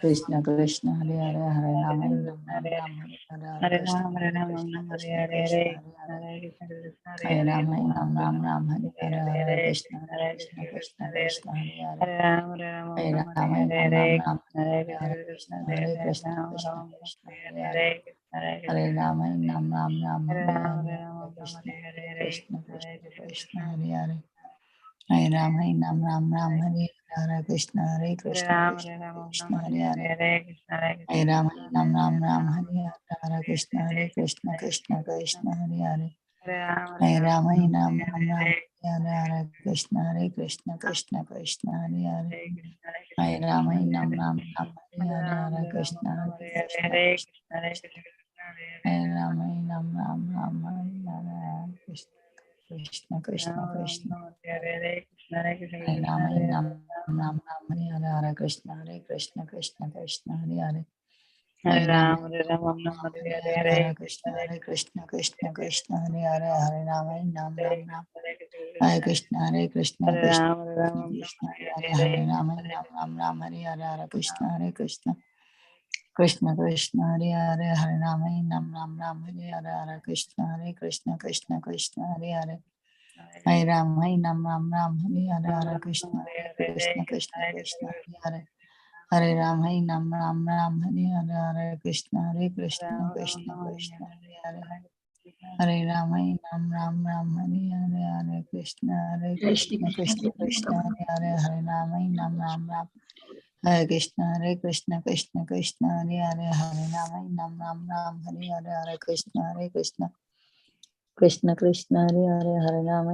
Krishna Krishna Hare Hare Hare Rama Ram Ram Hare Krishna Hare Krishna Krishna Hare Rama Ram Ram Hare Hare Krishna Krishna Krishna Krishna Hare Hare Hare Rama Ram Ram Hare Hare Krishna Hare Krishna Krishna Krishna Hare Hare Hare Rama Ram Ram Hare Hare Krishna Krishna Krishna Krishna Hare Hare Hare Rama Ram Ram Hare Hare Krishna Hare Krishna Krishna Krishna Hare Hare Hare Rama Ram Ram Hare Hare Krishna Hare Krishna Krishna Krishna Hare Hare Hare Rama Ram Ram Hare Hare Krishna Hare Krishna Krishna Krishna Hare Hare Hare Rama Ram Ram Hare Hare Krishna Hare Krishna Krishna Hare Rama Ram Ram Hare Hare Krishna Krishna Krishna Hare Rama Ram Ram Hare Hare Krishna Hare Krishna Krishna Krishna Hare Hare Hare Rama Hare Krishna Hare Krishna Krishna Krishna Hare Hare Hare Rama Ram Hare Krishna Hare Krishna Krishna Krishna Hare Hare Rama Ram Hare Hare Krishna Hare Krishna Krishna Krishna Hare Hare Hare Rama Ram Hare Hare Krishna Hare Krishna Krishna Krishna Hare Hare Hare Rama Ram Hare Hare Krishna Hare Krishna Krishna Krishna Hare Hare Hare Rama Ram Hare Hare Krishna Hare Krishna Krishna Krishna Hare Hare Hare Rama Ram Hare Hare Krishna Hare Krishna Krishna Krishna Hare Hare Hare Rama Ram Hare Krishna Hare Krishna Krishna Krishna Hare Hare Hare Rama Ram Hare Hare Krishna Hare Krishna Krishna Krishna Hare Hare Hare Rama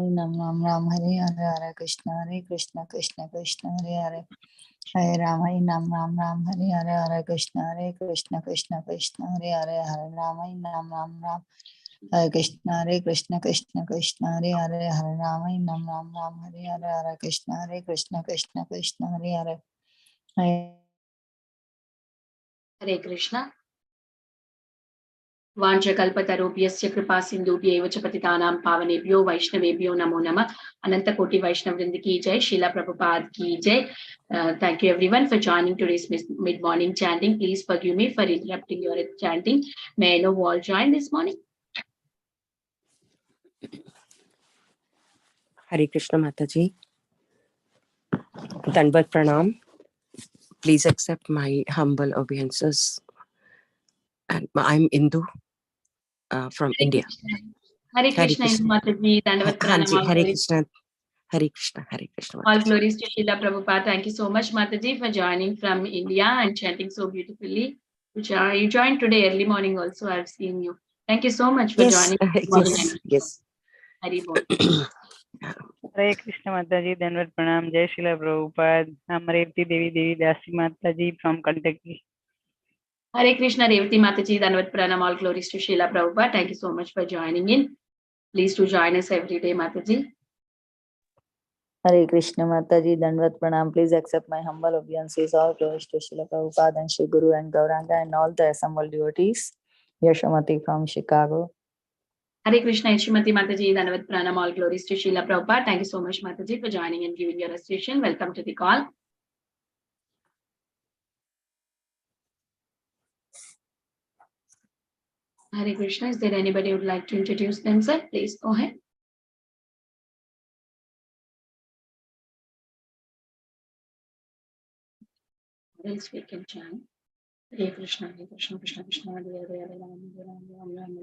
Ram Hare Hare Krishna Hare Krishna Krishna Krishna Hare Hare Hare Rama Ram Hare Hare Krishna Hare Krishna Krishna Krishna Hare Hare Hare Rama Ram Hare Krishna Hare Krishna Krishna Krishna Hare Hare Hare Rama Ram Hare Hare Krishna Hare Krishna Krishna Krishna Hare Hare Hare Krishna. वाञ्छकल्पतरुभ्यश्च कृपा सिन्धुभ्यैव च पतितानां पावनेभ्यो वैष्णवेभ्यो नमो नमः. Ananta Koti Vaishnav Vrinda ki jai, Srila Prabhupada ki jai. Thank you everyone for joining today's mid-morning chanting. Please forgive me for interrupting your chanting. May I know who all joined this morning? Hare Krishna Mataji. Dandavat Pranam. Please accept my humble obeisances. And I'm Indu from India. Hare Krishna, Mataji. Dandavat Pranam. Hare Krishna. Hare Krishna. Hare Krishna. All glories to Srila Prabhupada. Thank you so much, Mataji, for joining from India and chanting so beautifully. You joined today early morning also. I've seen you. Thank you so much for joining. Yes. Hari Bol. Hare Krishna Mataji, Dandavat Pranam, Jai Srila Prabhupada. I'm Revati Devi Dasi Mataji from Kentucky. Hare Krishna, Revati Mataji, Dandavat Pranam. All glories to Srila Prabhupada. Thank you so much for joining in. Please do join us every day, Mataji. Hare Krishna Mataji, Dandavat Pranam. Please accept my humble obeisances. All glories to Srila Prabhupada and Shri Guru and Gauranga and all the assembled devotees. Yashamati from Chicago. Hare Krishna, Shrimati Mataji, Dandavat Pranam. All glories to Srila Prabhupada. Thank you so much, Mataji, for joining and giving your recitation. Welcome to the call. Hare Krishna. Is there anybody who would like to introduce themselves? Please go ahead. Else we can chant. Hare Krishna, Krishna Krishna, Hare Hare, Hare Ram,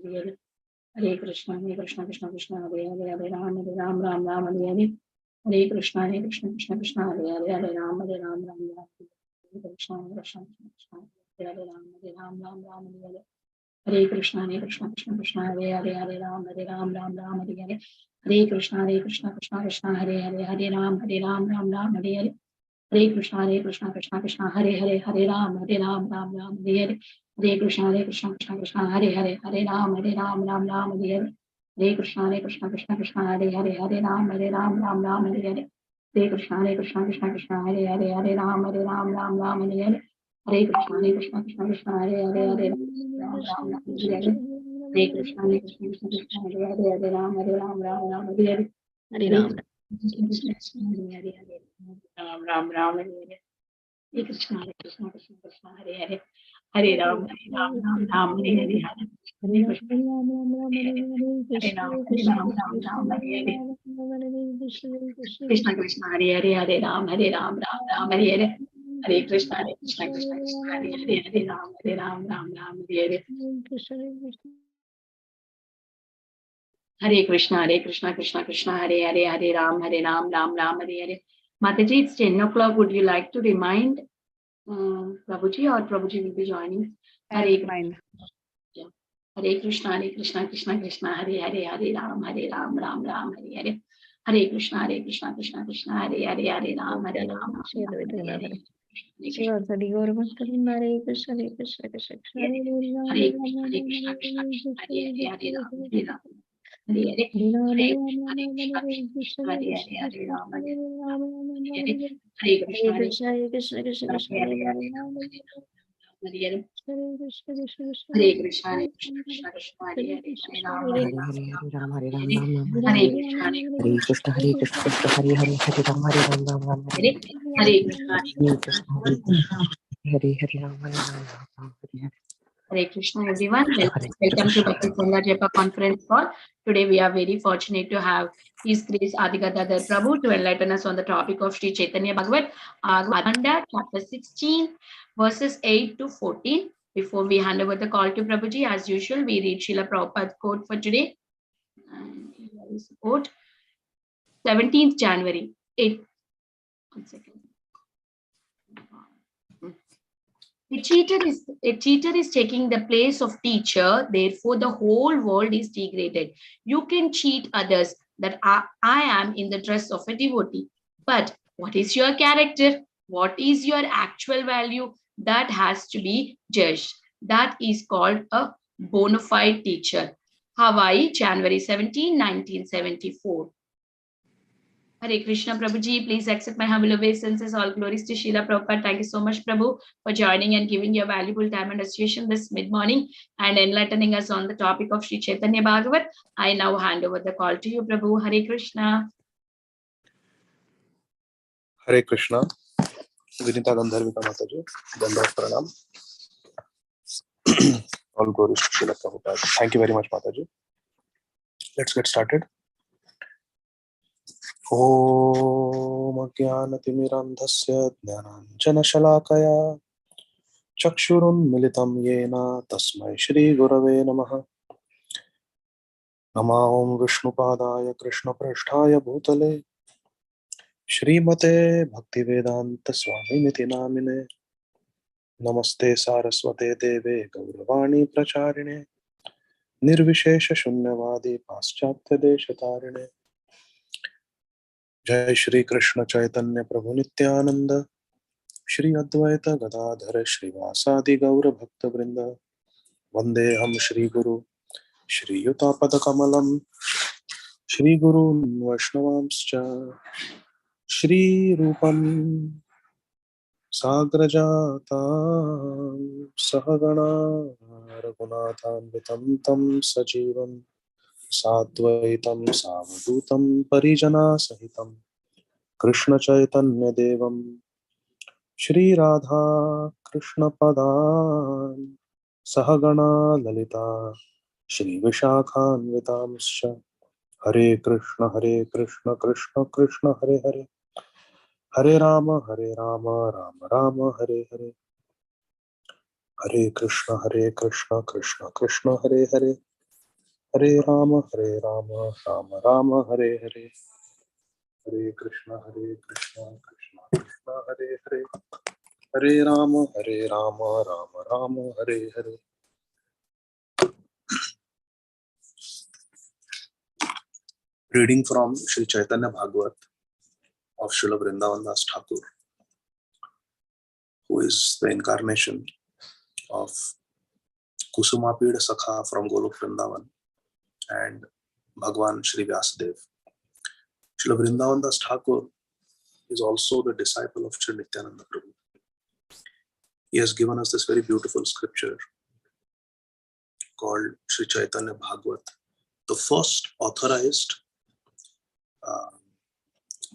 Hare Hare. Hare Krishna, Krishna Krishna, Hare Hare, Hare Ram, Ram, Hare Hare. Hare Krishna, Krishna Krishna, Hare Hare, Hare Ram, Ram, Hare Krishna, Krishna Hare Ram, Ram, Hare Hare. Hare Krishna, Krishna, Hare Hare, Hare Ram, Ram, Hare Hare. Hare Krishna, Krishna, Hare Hare, Hare Ram, Ram, Hare Hare. Hare Krishna, Krishna, Hare Hare, Hare Ram, Ram, Hare Hare. Hare Krishna, Krishna, Hare Hare, Hare Ram, Ram, Hare Hare. Hare Krishna, Krishna, Hare Hare, Hare Ram, Ram, Hare Hare. Hare Krishna, Krishna, Hare Hare, Hare Ram, Ram, Hare Hare. Hare Krishna, Krishna, Hare Hare, Hare Ram, Hare Hare. Hare Krishna, Krishna, Hare Hare, Hare Ram, Hare Hare. Hare Ram. Ram, Hare Hare. Hare Krishna, Hare Krishna, Krishna Krishna, Hare Hare, Hare Ram, Ram Ram, Hare Hare, Hare Krishna, Hare Ram, Ram Ram, Hare Hare, Krishna Krishna, Hare Hare, Hare Ram, Ram Ram, Hare Hare, Hare Krishna, Krishna Krishna, Hare Hare, Hare Ram, Ram Ram, Hare Hare, Hare Krishna, Krishna Krishna, Hare Hare, Hare Ram, Ram Ram, Hare Hare. Mataji, it's 10 o'clock. Would you like to remind Prabhuji, or Prabhuji will be joining? Hare Krishna. Yeah. Hare Krishna, Krishna Krishna, Hare Hare, Hare Ram, Ram Ram, Hare Hare. Hare Krishna, Krishna Krishna, Hare Hare, Hare Ram, Ram Ram, Hare Hare. Shiva Sadi Gaur Bhakti Hare Krishna, Hare Krishna, Krishna Krishna, Hare Hare Krishna, Krishna Krishna, Hare Hare, Hare Ram, Hare Ram. Hare Hare, Hare Krishna, Krishna Hare Hare, Hare Ram, Hare Ram, Hare Hare, Hare Krishna, Hare Krishna, Krishna Krishna, Hare Hare Hare, Hare Hare Krishna, Krishna Krishna, Hare Hare, Hare Ram, Hare Hare Hare Hare Ram Hare Ram Hare Ram Ram Hare Hare Krishna, Hare Krishna Krishna Hare Hare Hare Ram Ram Hare Hare Hare Krishna, Hare Krishna Hare Hare Ram Ram Hare Hare Krishna, everyone. Hare Welcome to Krishna. Bhakti Sangha Japa conference call. Today we are very fortunate to have His Grace Adi Gadadhar Prabhu to enlighten us on the topic of Sri Caitanya Bhagavata Adi, chapter 16, verses 8 to 14. Before we hand over the call to Prabhuji, as usual, we read Srila Prabhupada's quote for today. And here is the quote. 17th January. 1 second. A cheater is taking the place of teacher, therefore the whole world is degraded. You can cheat others that I am in the dress of a devotee. But what is your character? What is your actual value? That has to be judged. That is called a bona fide teacher. Hawaii, January 17, 1974. Hare Krishna, Prabhuji, please accept my humble obeisances. All glories to Srila Prabhupada. Thank you so much, Prabhu, for joining and giving your valuable time and association this mid-morning and enlightening us on the topic of Sri Caitanya Bhagavat. I now hand over the call to you, Prabhu. Hare Krishna. Hare Krishna. Vinita Gandharvika Mataji. Dandavat Pranam. All glories to Srila Prabhupada. Thank you very much, Mataji. Let's get started. Om Ajnanatimirandhasya Jnananjanashalakaya Chakshurun Militam Yena Tasmai Shri Gurave Namaha. Nama Om Vishnupadaya Krishna Prasthaya Bhutale Shrimate Bhaktivedanta Swami Niti Namine. Namaste Saraswate Deve Gauravani Pracharine Nirvishesha Shunyavadi Paschatya Deshatarine. Jai Shri Krishna Chaitanya Prabhu Nityananda Shri Advaita Gadadhar Shri Vasadi Gaura Bhakta Vrinda Vandeham Shri Guru Shri Yutapada Kamalam Shri Guru Vaishnavamscha Shri Rupam Sagrajata Sahagana Raghunathan Vitam Tam Sajivam Sadvaitam Savadutam Parijana Sahitam Krishna Chaitanya Devam Shri Radha Krishna Padan Sahagana Lalita Shri Vishakhan Vitamscha Hare Krishna Krishna Krishna Hare Hare Hare Rama Rama Rama Hare Hare Hare Krishna Krishna Krishna Hare Hare Hare Rama Rama Rama Hare Hare Hare Krishna Krishna Krishna Hare Hare Hare Rama Rama Rama Hare Hare. Reading from Sri Caitanya Bhagavat of Srila Vrindavan Das Thakur, who is the incarnation of Kusumapida Sakha from Golok Vrindavan and Bhagwan Sri Vyasadev. Srila Vrindavan Das Thakur is also the disciple of Sri Nityananda Prabhu. He has given us this very beautiful scripture called Sri Caitanya Bhagavat, the first authorized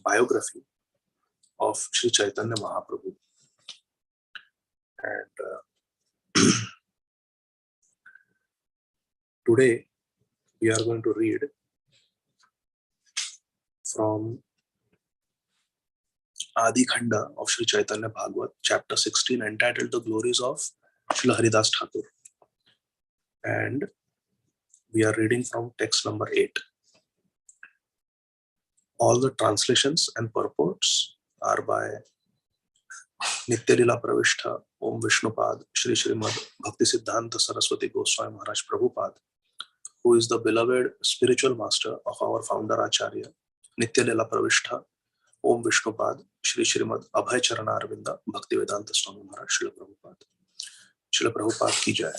biography of Sri Chaitanya Mahaprabhu. And today we are going to read from Adi Khanda of Sri Caitanya Bhagavata, chapter 16, entitled The Glories of Srila Haridas Thakur. And we are reading from text number 8. All the translations and purports are by Nityalila Pravishta Om Vishnupad Shri Srimad Bhakti Siddhanta Saraswati Goswami Maharaj Prabhupada, who is the beloved spiritual master of our founder Acharya Nityalila Pravishta Om Vishnupad Shri Srimad Abhay Charana Arvinda Bhaktivedanta Swami Maharaj Srila Prabhupada. Srila Prabhupada ki jai.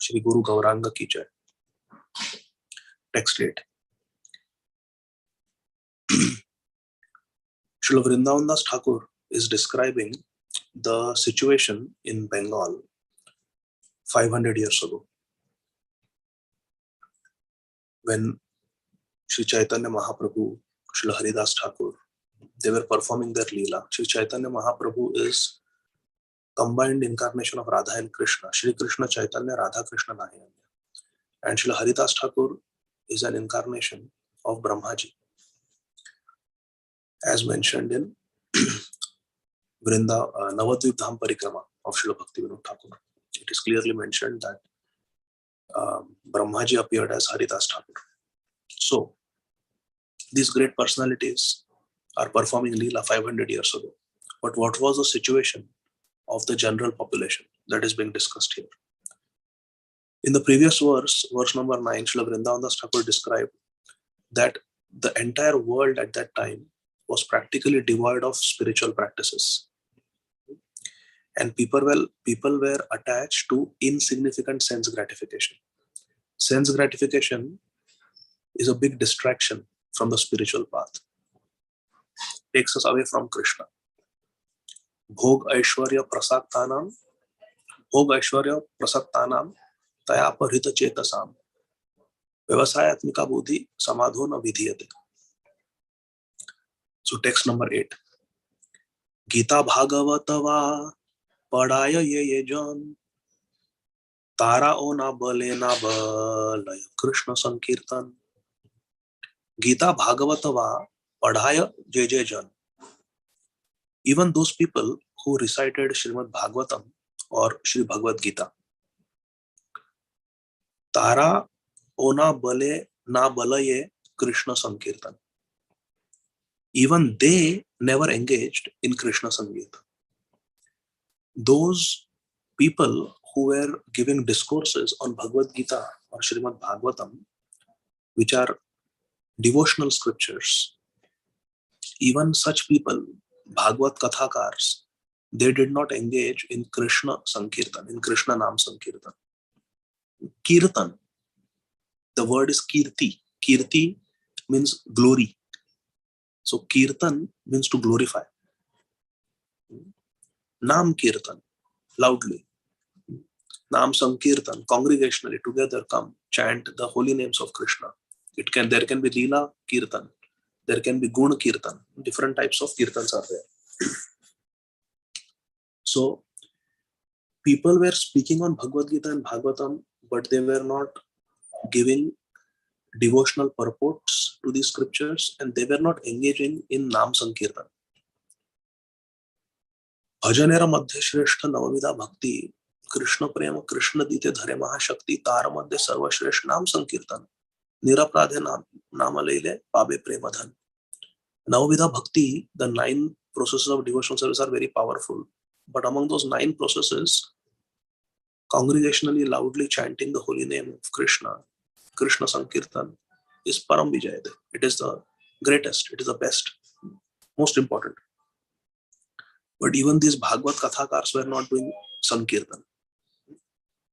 Shri Guru Gauranga ki jai. Text 8. Srila Vrindavan Das Thakur is describing the situation in Bengal 500 years ago, when Sri Chaitanya Mahaprabhu, Srila Haridas Thakur, they were performing their Leela. Sri Chaitanya Mahaprabhu is combined incarnation of Radha and Krishna. Shri Krishna Chaitanya, Radha Krishna Nahiyanya. And Srila Haridas Thakur is an incarnation of Brahmaji, as mentioned in Navadvip Dham Parikrama of Srila Bhaktivinoda Thakur. It is clearly mentioned that Brahmaji appeared as Haridas Thakur. So, these great personalities are performing Leela 500 years ago. But what was the situation of the general population? That is being discussed here. In the previous verse number 9, Srila Vrindavan Das Thakur described that the entire world at that time was practically devoid of spiritual practices. And people were attached to insignificant sense gratification. Sense gratification is a big distraction from the spiritual path. Takes us away from Krishna. Bhog Aishwarya Prasaktanam Taya Parhita Chetasam Vyavasayatmika Buddhi Samadho na Vidhiyate. So text number 8. Gita Bhagavatava Padaya ye jan Tara o na bale na balaya Krishna Sankirtan. Gita Bhagavatava Padaya ye jan. Even those people who recited Srimad Bhagavatam or Sri Bhagavad Gita, Tara ona bale na balaye Krishna Sankirtan. Even they never engaged in Krishna Sankirtan. Those people who were giving discourses on Bhagavad Gita or Srimad Bhagavatam, which are devotional scriptures, even such people, Bhagavad Kathakars, they did not engage in Krishna Sankirtan, in Krishna Nam Sankirtan. Kirtan, the word is Kirti. Kirti means glory. So Kirtan means to glorify. Nam Kirtan, loudly. Nam Sankirtan, congregationally, together come, chant the holy names of Krishna. There can be Leela Kirtan, there can be Guna Kirtan. Different types of Kirtans are there. So, people were speaking on Bhagavad Gita and Bhagavatam, but they were not giving devotional purports to these scriptures, and they were not engaging in Nam Sankirtan. Bhajanera Madhya Shrestha Navamida Bhakti Krishna Prema Krishna Dite Dhare Mahashakti Tara Madhya Sarva Shresth Nam Sankirtan Nirapradhe Namalele Pabe Premadhan. Navamida Bhakti, the 9 processes of devotional service are very powerful. But among those 9 processes, congregationally loudly chanting the holy name of Krishna, Krishna Sankirtan, is Param Vijayade. It is the greatest, it is the best, most important. But even these Bhagavad Kathakars were not doing Sankirtan.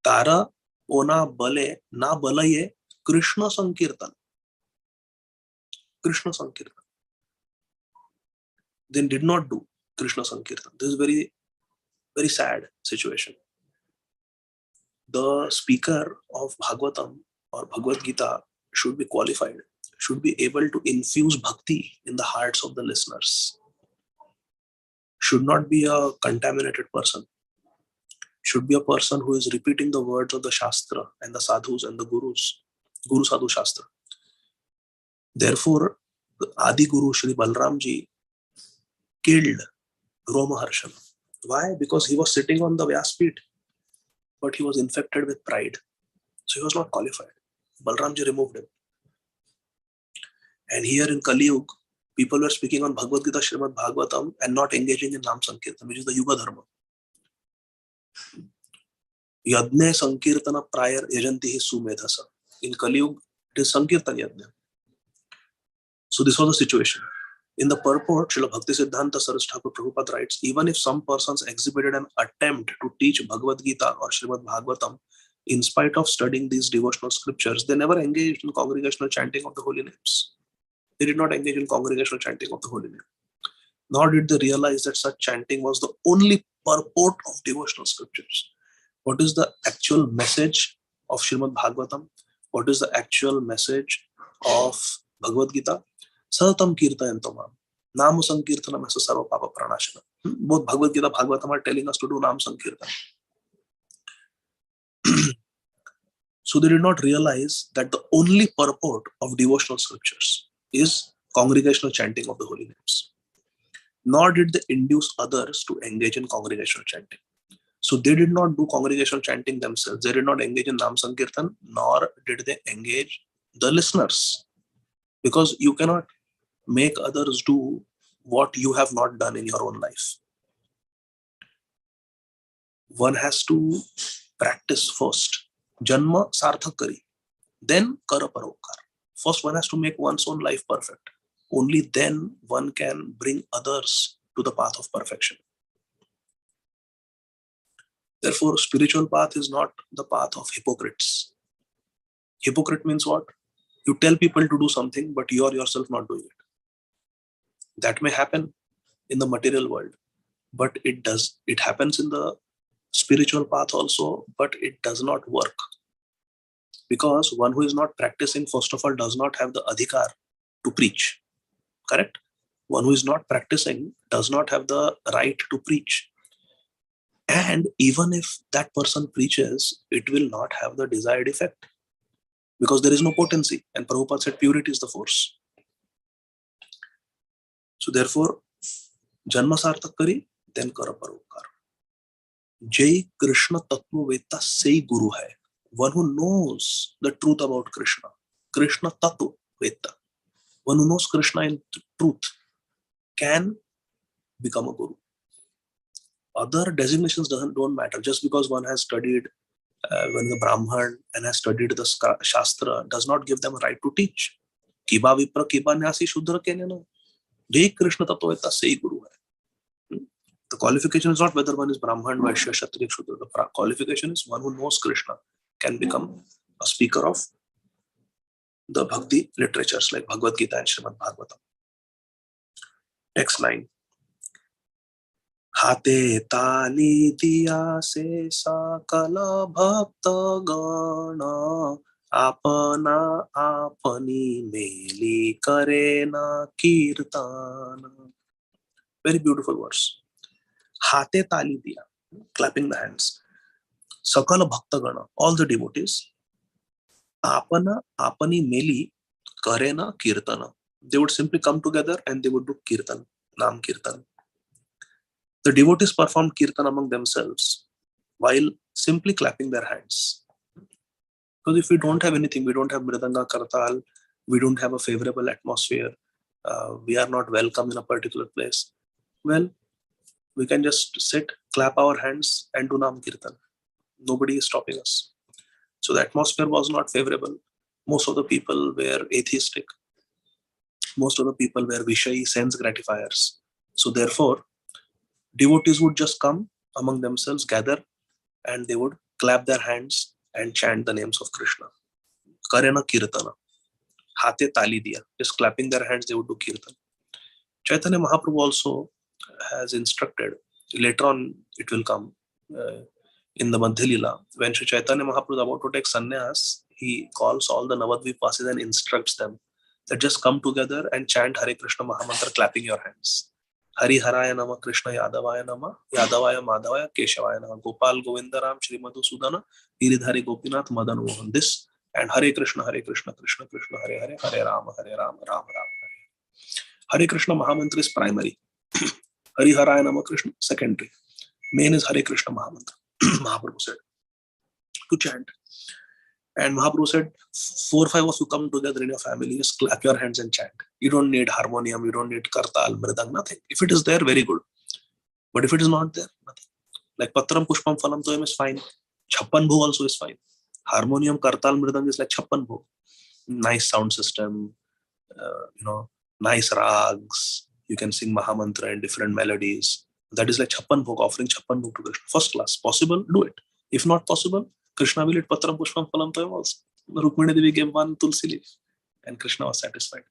Tara ona bale na balaye Krishna Sankirtan. Krishna Sankirtan. They did not do Krishna Sankirtan. This is very, very sad situation. The speaker of Bhagavatam or Bhagavad Gita should be qualified, should be able to infuse bhakti in the hearts of the listeners. Should not be a contaminated person. should be a person who is repeating the words of the Shastra and the sadhus and the gurus, Guru Sadhu Shastra. Therefore, the Adi Guru Shri Balramji killed Romaharshan. Why? Because he was sitting on the Vyaspeeth, but he was infected with pride. So he was not qualified. Balramji removed him. And here in Kali Yuga, people were speaking on Bhagavad Gita, Srimad Bhagavatam, and not engaging in Nam Sankirtan, which is the Yuga Dharma. Yadne Sankirtana prior yajanti hi sumedhasa. In Kali Yuga, it is Sankirtan Yadne. So this was the situation. In the purport, Srila Bhaktisiddhanta Saraswati Thakur Prabhupada writes, even if some persons exhibited an attempt to teach Bhagavad Gita or Srimad Bhagavatam, in spite of studying these devotional scriptures, they never engaged in congregational chanting of the holy names. They did not engage in congregational chanting of the holy name. Nor did they realize that such chanting was the only purport of devotional scriptures. What is the actual message of Srimad Bhagavatam? What is the actual message of Bhagavad Gita? Satam kirtayantamam. Nam sankirtanam as sarva papa pranashana. Both Bhagavad Gita and Bhagavatam are telling us to do Nam Sankirtan. So they did not realize that the only purport of devotional scriptures is congregational chanting of the holy names. Nor did they induce others to engage in congregational chanting. So they did not do congregational chanting themselves. They did not engage in Nam Sankirtan, nor did they engage the listeners. Because you cannot make others do what you have not done in your own life. One has to practice first. Janma sarthak kari. Then kara parokar. First one has to make one's own life perfect. Only then one can bring others to the path of perfection. Therefore, spiritual path is not the path of hypocrites. Hypocrite means what? You tell people to do something, but you are yourself not doing it. That may happen in the material world, but it happens in the spiritual path also, but it does not work. Because one who is not practicing, first of all, does not have the adhikar to preach. Correct? One who is not practicing does not have the right to preach. And even if that person preaches, it will not have the desired effect. Because there is no potency. And Prabhupada said purity is the force. So therefore, Janma sarthak kari, then kara parokar. Jai Krishna Tattva Veta say Guru hai. One who knows the truth about Krishna. Krishna Tattva Veta. One who knows Krishna in truth can become a Guru. Other designations don't matter. Just because one has studied, one is a Brahman and has studied the Shastra does not give them a right to teach. Kiba Vipra Kiba Nyasi Shudra Kenena. Jai Krishna Tattva Veta say Guru hai. The qualification is not whether one is Brahman, Vaishya, Kshatriya, Shudra. The qualification is one who knows Krishna can become a speaker of the Bhakti literatures like Bhagavad Gita and Srimad Bhagavatam. Text 9. Hate tali diya se sakala bhakta gana apana apani meli karena kirtana. Very beautiful verse. Hate tali diya, clapping the hands. Sakala bhakta gana, all the devotees. Apana apani meli karena kirtana. They would simply come together and they would do kirtan, Nam Kirtan. The devotees performed kirtan among themselves while simply clapping their hands. Because if we don't have anything, we don't have mridanga, kartal, we don't have a favorable atmosphere, we are not welcome in a particular place, well, we can just sit, clap our hands and do Nam Kirtan. Nobody is stopping us. So the atmosphere was not favorable. Most of the people were atheistic. Most of the people were Vishayi, sense gratifiers. So therefore, devotees would just come among themselves, gather, and they would clap their hands and chant the names of Krishna. Karena Kirtana. Hate tali diya. Just clapping their hands, they would do Kirtan. Chaitanya Mahaprabhu also has instructed, later on it will come in the Madhya Lila, when Sri Chaitanya Mahaprabhu is about to take sannyas, he calls all the Navadvipasis and instructs them that just come together and chant Hare Krishna Mahamantra clapping your hands. Hariharaya Nama, Krishna Yadavaya Nama, Yadavaya Madhavaya Keshawaya Nama, Gopal Govindaram, Shri Madhusudana, Giridhari Gopinath, Madan Mohan. This and Hare Krishna, Krishna Krishna, Hare Hare, Hare Rama, Rama Rama. Hare Krishna Mahamantra is primary. Hariharaya Nama Krishna secondary. Main is Hare Krishna Mahamantra. Mahaprabhu said to chant. And Mahaprabhu said, 4 or 5 of you come together in your family, just clap your hands and chant. You don't need harmonium, you don't need kartal, mridang, nothing. If it is there, very good. But if it is not there, nothing. Like Patram Pushpam Phalam Toyam is fine. Chappan Bhog also is fine. Harmonium, kartal, mridang is like Chappan Bhog. Nice sound system, nice rags. You can sing Mahamantra and different melodies. That is like Chappan Bhog, offering Chappan Bhog to Krishna. First class. Possible? Do it. If not possible, Krishna will eat Patram Pushpam Phalam Toyam also. Rukmini Devi gave 1 tulsi leaf and Krishna was satisfied.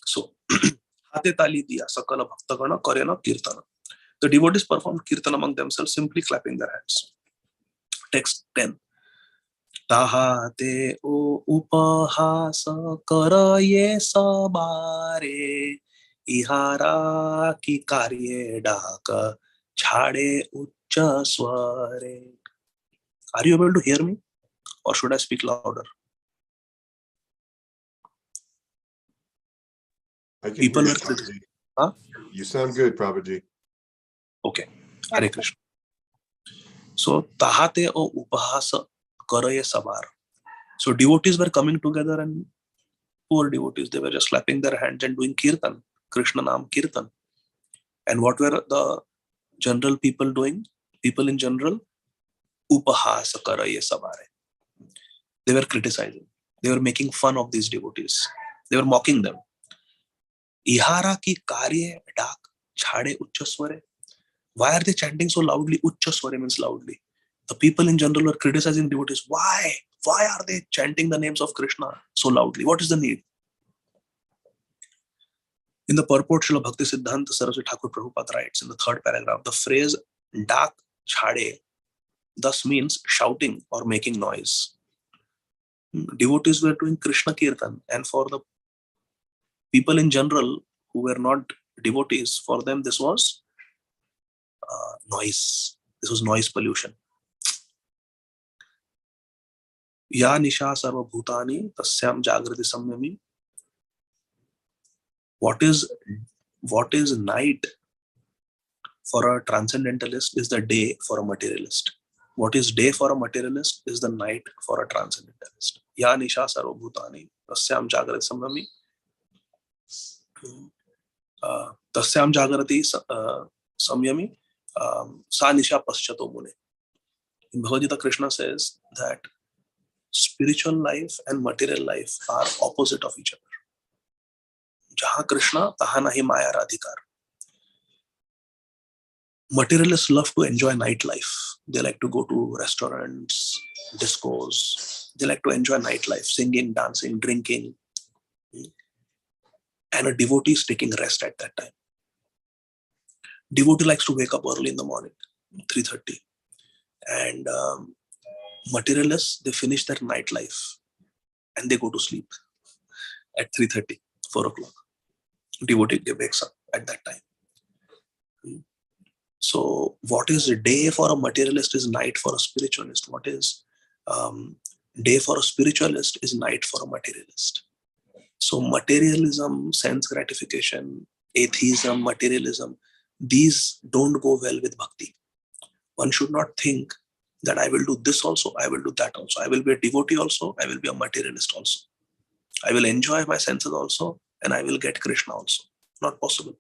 So, Hate Tali Diya Sakala Bhaktagana Karena Kirtana. The devotees performed kirtan among themselves, simply clapping their hands. Text 10. Tahate o upahasa karaye sabare ihara ki karye daka chhade uchcha sware. Are you able to hear me? Or should I speak louder? I can People hear were you, critical. Prabhuji. Huh? You sound good, Prabhuji. Okay. Hare Krishna. So, tahate o upahasa karaye sabar. So, devotees were coming together and poor devotees, they were just slapping their hands and doing kirtan, Krishna Nam Kirtan. And what were the general people doing? People in general, upahasa karaye sabare. They were criticizing. They were making fun of these devotees. They were mocking them. Ihara ki karye dak chhade uchcha sware. Why are they chanting so loudly? Uchcha sware means loudly. The people in general were criticizing devotees. Why? Why are they chanting the names of Krishna so loudly? What is the need? In the purport, Srila Bhakti Siddhanta Saraswati Thakur Prabhupada writes in the 3rd paragraph, the phrase dak chhade thus means shouting or making noise. Devotees were doing Krishna Kirtan, and for the people in general who were not devotees, for them this was noise. This was noise pollution. Ya nisha sarva bhutani tasyam jagrati samyami. What is night for a transcendentalist is the day for a materialist. What is day for a materialist is the night for a transcendentalist. Ya nisha sarva bhutani tasyam jagrati samyami. Tasyam jagrati samyami sa nisha paschato mune. In Bhagavad Gita, Krishna says that spiritual life and material life are opposite of each other. Jaha Krishna, taha nahi maya radhikar. Materialists love to enjoy nightlife. They like to go to restaurants, discos. They like to enjoy nightlife, singing, dancing, drinking. And a devotee is taking rest at that time. Devotee likes to wake up early in the morning, 3:30. And materialists, they finish their nightlife and they go to sleep at 3:30, 4 o'clock. Devotee wakes up at that time. So what is a day for a materialist is night for a spiritualist. What is day for a spiritualist is night for a materialist. So materialism, sense gratification, atheism, materialism, these don't go well with bhakti. One should not think that I will do this also, I will do that also. I will be a devotee also, I will be a materialist also. I will enjoy my senses also, and I will get Krishna also. Not possible.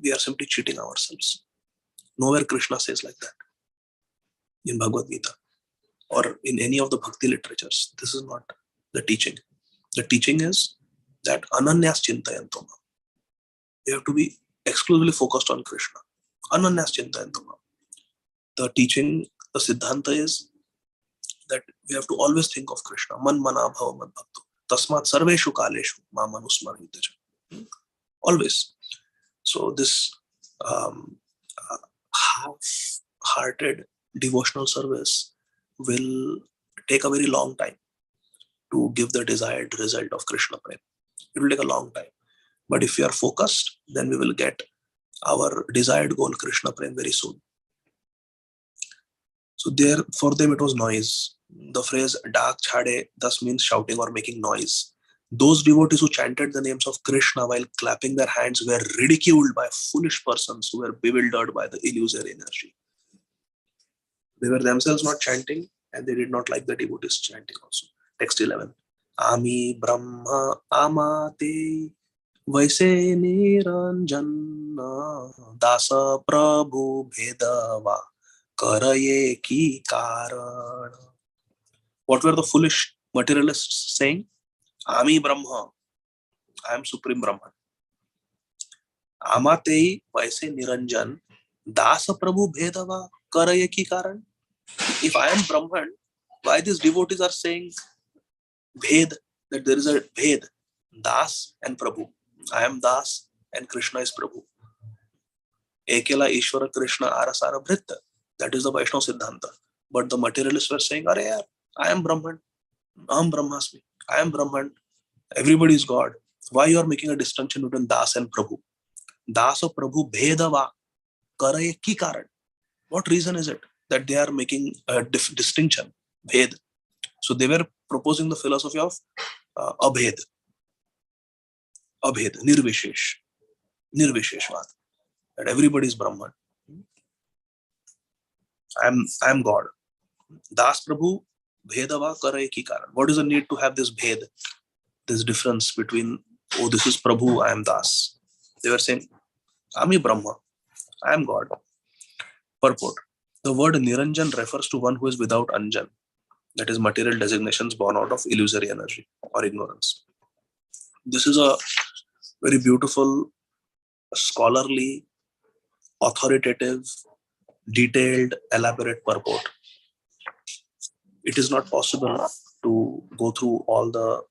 We are simply cheating ourselves. Nowhere Krishna says like that. In Bhagavad Gita or in any of the bhakti literatures, this is not the teaching. The teaching is that ananyas chintayantoma. You have to be exclusively focused on Krishna. Ananyas chintayantoma. The teaching, the siddhanta is that we have to always think of Krishna. Man mana bhava mad bhakto. Tasmat sarveshu kaleshu ma manusmaritaja. Always. So this half-hearted devotional service will take a very long time to give the desired result of Krishna Prem. It will take a long time. But if we are focused, then we will get our desired goal, Krishna Prem, very soon. So there, for them it was noise. The phrase "Dak chhade" thus means shouting or making noise. Those devotees who chanted the names of Krishna while clapping their hands were ridiculed by foolish persons who were bewildered by the illusory energy. They were themselves not chanting, and they did not like the devotees chanting also. Text 11. Ami Brahma Amate Vaise Niranjana Dasa Prabhu Bhedava Karaye Ki Karan. What were the foolish materialists saying? Ami Brahma, I am Supreme Brahman. Amate Vaise Niranjan Dasa Prabhu Bhedava Karaye Ki Karan. If I am Brahman, why these devotees are saying Bhed, that there is a Bhed, Das and Prabhu. I am Das and Krishna is Prabhu. Ekela Ishvara Krishna Arasara Bhritta. That is the Vaishnava Siddhanta. But the materialists were saying, Are yaar, I am Brahman. Aham Brahmasmi. I am Brahman. Everybody is God. Why you are making a distinction between Das and Prabhu? Das or Prabhu Bhedava Karaye Ki Karan. What reason is it that they are making a distinction? Bhed. So they were proposing the philosophy of Abhed. Abhed, Nirvishesh. Nirvisheshvad. That everybody is Brahman. I am God. Das Prabhu Bhedava Karaye Ki Karan. What is the need to have this Bhed? This difference between, oh, this is Prabhu, I am Das. They were saying, Ami Brahma, I am God. Purport. The word Niranjan refers to one who is without Anjan. That is material designations born out of illusory energy or ignorance. This is a very beautiful, scholarly, authoritative, detailed, elaborate purport. It is not possible to go through all the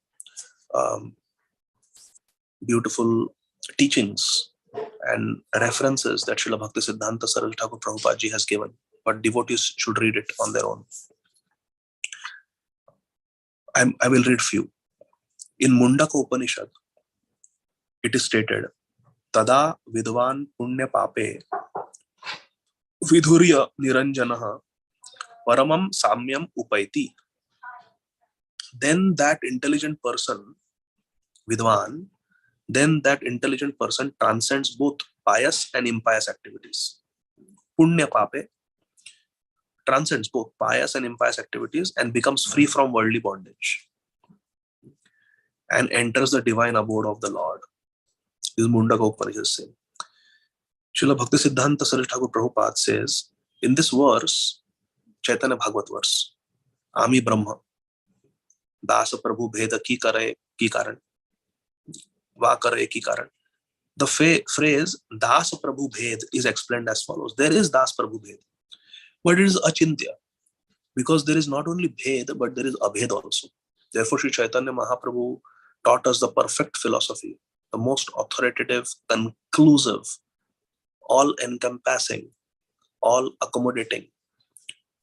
beautiful teachings and references that Srila Bhakti Siddhanta Sarada Thakur Prabhupada ji has given, but devotees should read it on their own. I will read few. In Mundaka Upanishad, it is stated, Tada Vidvan Punya Pape Vidhurya Niranjanaha Paramam Samyam Upaiti. Then that intelligent person, Vidvan, then that intelligent person transcends both pious and impious activities. Punya Pape transcends both pious and impious activities and becomes free from worldly bondage and enters the divine abode of the Lord. This is Mundaka Upanishad saying. Srila Bhakti Siddhanta Sarada Thakur Prabhupada says, in this verse, Caitanya Bhagavata verse, Ami Brahma, Dasa Prabhu Bheda Ki Kare Ki Karan, Va Kare Ki Karan. The phrase Das Prabhu Bhed is explained as follows. There is Das Prabhu Bhed, but it is Achintya, because there is not only Bhed, but there is Abhed also. Therefore, Sri Chaitanya Mahaprabhu taught us the perfect philosophy, the most authoritative, conclusive, all-encompassing, all-accommodating,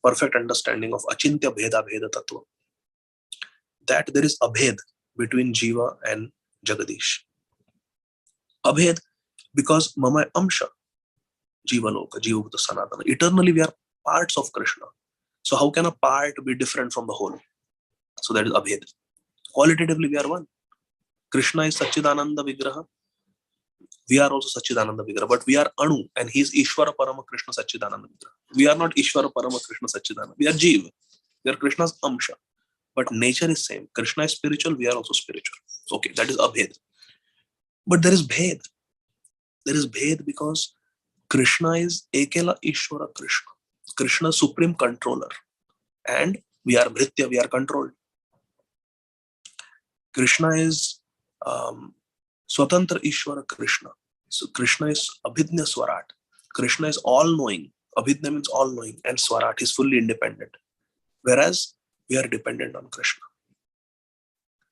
perfect understanding of Achintya Bheda Bheda Tattva. That there is Abhed between Jiva and Jagadish. Abhed, because Mama Amsha, Jiva Loka, Jiva Bhuta Sanatana. Eternally we are parts of Krishna. So how can a part be different from the whole? So that is Abhed. Qualitatively we are one. Krishna is Satchidananda Vigraha. We are also Satchidananda Vigraha. But we are Anu and he is Ishvara Parama Krishna Satchidananda Vigraha. We are not Ishvara Parama Krishna Satchidananda. We are Jiva. We are Krishna's Amsha. But nature is same. Krishna is spiritual. We are also spiritual. Okay, that is Abhed. But there is Bhed. There is Bhed because Krishna is Ekela Ishvara Krishna. Krishna supreme controller. And we are Bhritya, we are controlled. Krishna is Swatantra Ishvara Krishna. So Krishna is Abhidnya Swarat. Krishna is all-knowing. Abhidnya means all-knowing. And Swarat is fully independent. Whereas we are dependent on Krishna.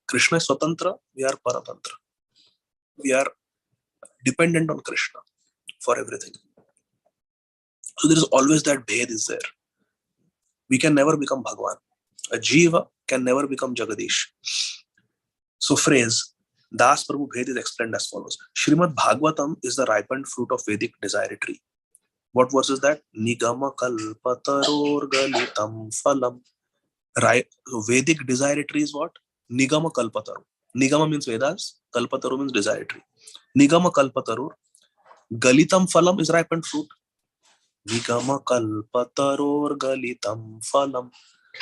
Krishna is Swatantra, we are Paratantra. We are dependent on Krishna for everything. So there is always that Bhed is there. We can never become Bhagwan. A Jiva can never become Jagadish. So phrase, Das Prabhu Bhed is explained as follows. Srimad Bhagavatam is the ripened fruit of Vedic desire tree. What verse is that? Nigama kalpataror galitam phalam. Right. So Vedic desire tree is what? Nigama kalpataru. Nigama means Vedas. Kalpataru means desire tree. Nigama kalpatarur. Galitam phalam is ripened fruit. Nigama kalpataror galitam phalam.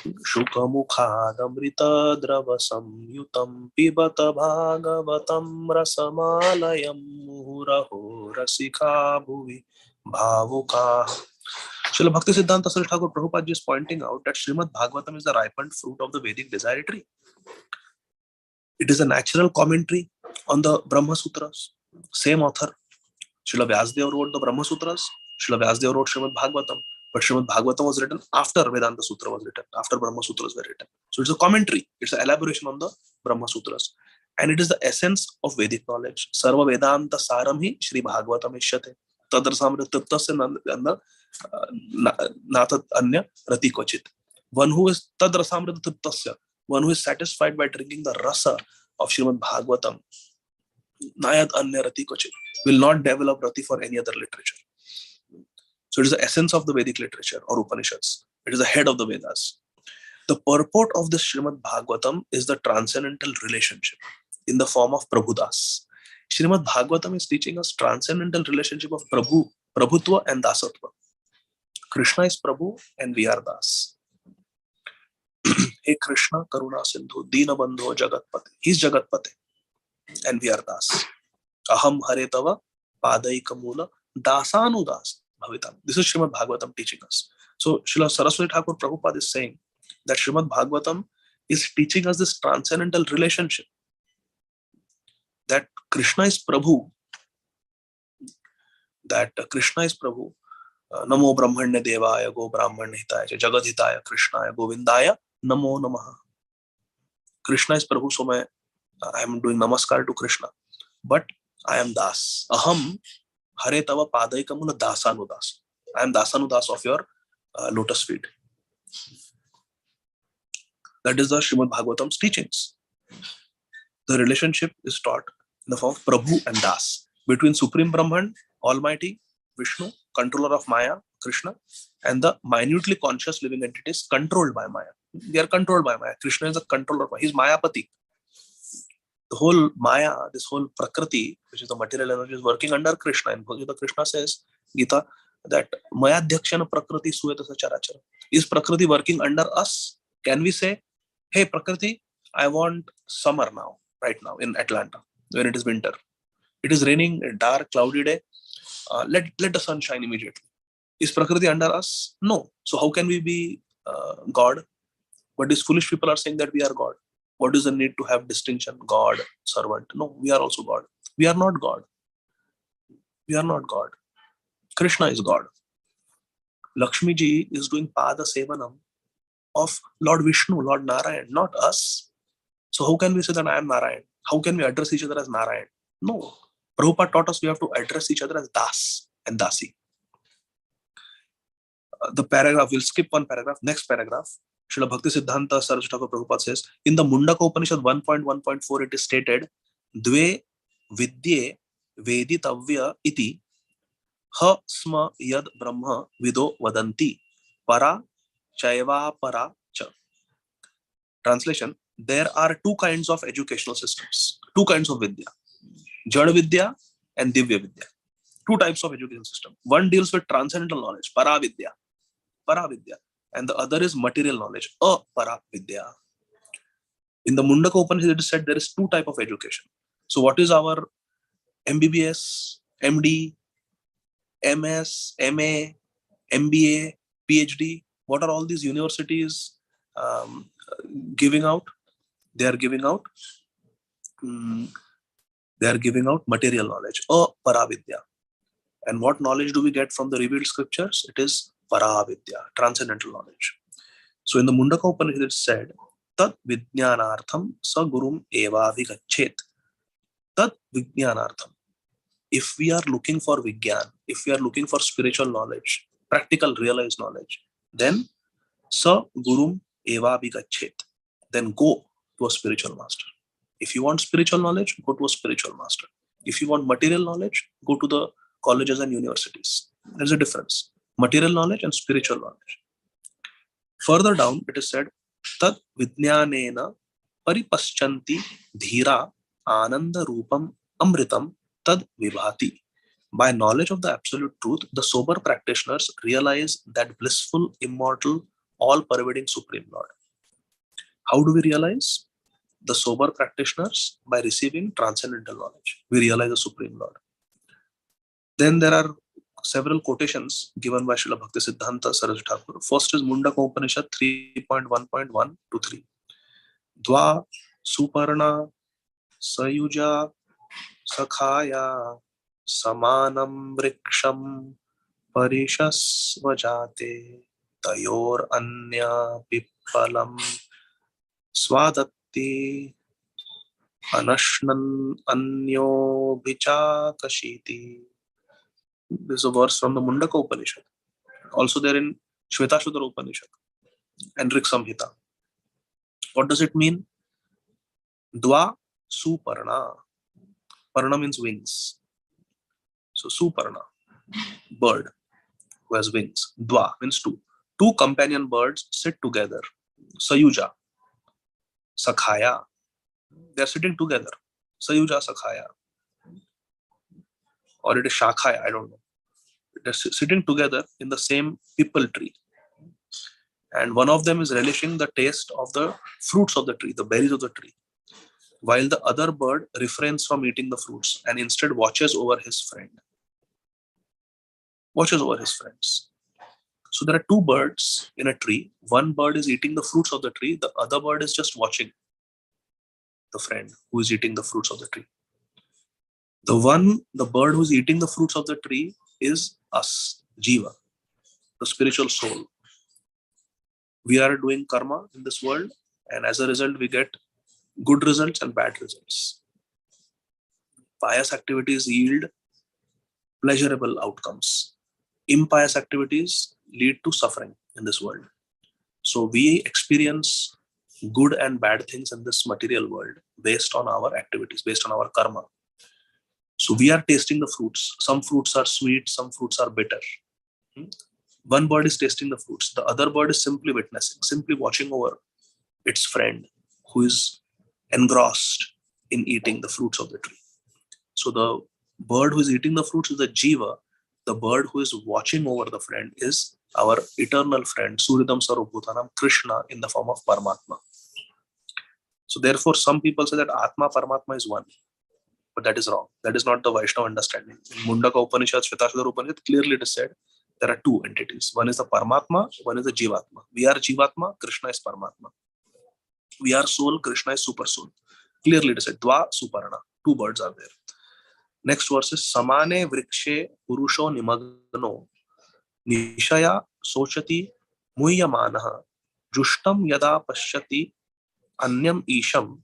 Shukamukhadamrita drava samyutam pibata bhagavatam rasamalayam muhuraho rasika bhuvi bhavuka. Srila Bhakti Siddhanta Saraswati Thakur Prabhupada is pointing out that Srimad Bhagavatam is the ripened fruit of the Vedic desire tree. It is a natural commentary on the Brahma Sutras. Same author. Srila Vyasadeva wrote the Brahma Sutras. Srila Vyasadeva wrote Srimad Bhagavatam. But Srimad Bhagavatam was written after Vedanta Sutra was written, after Brahma Sutras were written. So it's a commentary. It's an elaboration on the Brahma Sutras. And it is the essence of Vedic knowledge. Sarva Vedanta Saramhi Shri Bhagavatam Ishyate. Tadrasamrita Triptasya Nathat Anya Rati Kochit. One who is Tadrasamrita Triptasya, one who is satisfied by drinking the rasa of Srimad Bhagavatam, Nayat Anya Rati Kochit, will not develop rati for any other literature. So it is the essence of the Vedic literature or Upanishads. It is the head of the Vedas. The purport of this Srimad Bhagavatam is the transcendental relationship in the form of Prabhudas. Srimad Bhagavatam is teaching us transcendental relationship of Prabhutva and Dasatva. Krishna is Prabhu and we are Das. Hey Krishna, Karuna Sindhu, Dina Bandho, Jagatpate. He is Jagatpate and we are Das. Aham Hare Tava, Padaika Mula, Dasanudas Bhavitam. This is Srimad Bhagavatam teaching us. So Srila Saraswati Thakur Prabhupada is saying that Srimad Bhagavatam is teaching us this transcendental relationship. That Krishna is Prabhu. Namo Brahmanya Devaya, Go Brahmanya Hitaya, Jagat Hitaya, Krishnaya, Govindaya, Namo Namaha. Krishna is Prabhu, so I am doing namaskar to Krishna. But I am Das. Aham Hare Tava Padaika Mula Dasanudas. I am Dasanudas of your lotus feet. That is the Srimad Bhagavatam's teachings. The relationship is taught in the form of Prabhu and Das, between Supreme Brahman, Almighty, Vishnu, controller of Maya, Krishna, and the minutely conscious living entities controlled by Maya. They are controlled by Maya. Krishna is the controller of Maya. He is Mayapati. The whole Maya, this whole Prakriti, which is the material energy, is working under Krishna. And Krishna says, Gita, that Mayadhyakshana Prakriti Suyata Sacharachara. Is Prakriti working under us? Can we say, hey Prakriti, I want summer now, right now in Atlanta, when it is winter. It is raining, a dark, cloudy day. Let the sun shine immediately. Is Prakriti under us? No. So how can we be God? But these foolish people are saying that we are God. What is the need to have distinction? God, servant. No, we are also God. We are not God. We are not God. Krishna is God. Lakshmi ji is doing Pada Sevanam of Lord Vishnu, Lord Narayan, not us. So how can we say that I am Narayan? How can we address each other as Narayan? No. Prabhupada taught us we have to address each other as Das and Dasi. The paragraph, we'll skip one paragraph. Next paragraph, Srila Bhakti Siddhanta Saraswati Thakur Prabhupada says, in the Mundaka Upanishad 1.1.4, it is stated, Dve Vidye Veditavya iti ha sma yad brahma vido vadanti para chaiva para cha. Translation, there are two kinds of educational systems, two kinds of Vidya. Jada Vidya and Divya Vidya. Two types of education system. One deals with transcendental knowledge, Para Vidya, and the other is material knowledge, Para Vidya. In the Mundaka Upanishad, it is said there is two types of education. So what is our MBBS, MD, MS, MA, MBA, PhD? What are all these universities giving out? They are giving out material knowledge, Paravidya. And what knowledge do we get from the revealed scriptures? It is Paravidya, transcendental knowledge. So in the Mundaka Upanishad it said, Tat Vijnanartham Sa Gurum Eva Vigachet. Tat Vijnanartham. If we are looking for Vigyan, if we are looking for spiritual knowledge, practical realized knowledge, then Sa Gurum Eva Vigachet. Then go to a spiritual master. If you want spiritual knowledge, go to a spiritual master. If you want material knowledge, go to the colleges and universities. There's a difference. Material knowledge and spiritual knowledge. Further down, it is said, Tad Vijnanena Paripaschanti Dhira Ananda Rupam Amritam Tad Vibhati. By knowledge of the absolute truth, the sober practitioners realize that blissful, immortal, all-pervading Supreme Lord. How do we realize? The sober practitioners, by receiving transcendental knowledge, we realize the Supreme Lord. Then there are several quotations given by Srila Bhaktisiddhanta Saraswati Thakur. First is Mundaka Upanishad 3.1.1 to 3. Dva Suparna Sayuja Sakhaya Samanam Vriksham Parishasvajate Tayor Anya Pippalam Swadatti Anashnan Anyo Vichakashiti. This is a verse from the Mundaka Upanishad. Also there in Shvetashudara Upanishad and Rik Samhita. What does it mean? Dva Suparna. Parna means wings. So Suparna, bird who has wings. Dva means two. Two companion birds sit together. Sayuja, Sakhaya. They are sitting together. Sayuja, Sakhaya. Or it is Shakhaya, I don't know. They're sitting together in the same pipal tree. And one of them is relishing the taste of the fruits of the tree, the berries of the tree, while the other bird refrains from eating the fruits and instead watches over his friend. Watches over his friends. So there are two birds in a tree. One bird is eating the fruits of the tree. The other bird is just watching the friend who is eating the fruits of the tree. The bird who is eating the fruits of the tree is us, Jiva, the spiritual soul. We are doing karma in this world, and as a result, we get good results and bad results. Pious activities yield pleasurable outcomes. Impious activities lead to suffering in this world. So we experience good and bad things in this material world based on our activities, based on our karma. So we are tasting the fruits. Some fruits are sweet, some fruits are bitter. One bird is tasting the fruits. The other bird is simply witnessing, simply watching over its friend who is engrossed in eating the fruits of the tree. So the bird who is eating the fruits is the Jiva. The bird who is watching over the friend is our eternal friend, Suridam Sarvabhutanam, Krishna, in the form of Paramatma. So therefore, some people say that Atma Paramatma is one. But that is wrong. That is not the Vaishnava understanding. In Mundaka Upanishad, Shvetashudara Upanishad, clearly it is said there are two entities. One is the Paramatma, one is the Jivatma. We are Jivatma, Krishna is Paramatma. We are soul, Krishna is super soul. Clearly it is said, Dva Suparna. Two birds are there. Next verse is Samane Vrikshe Purusho Nimagno Nishaya Sochati Muyyamanaha Jushtam Yada Pashyati Anyam Isham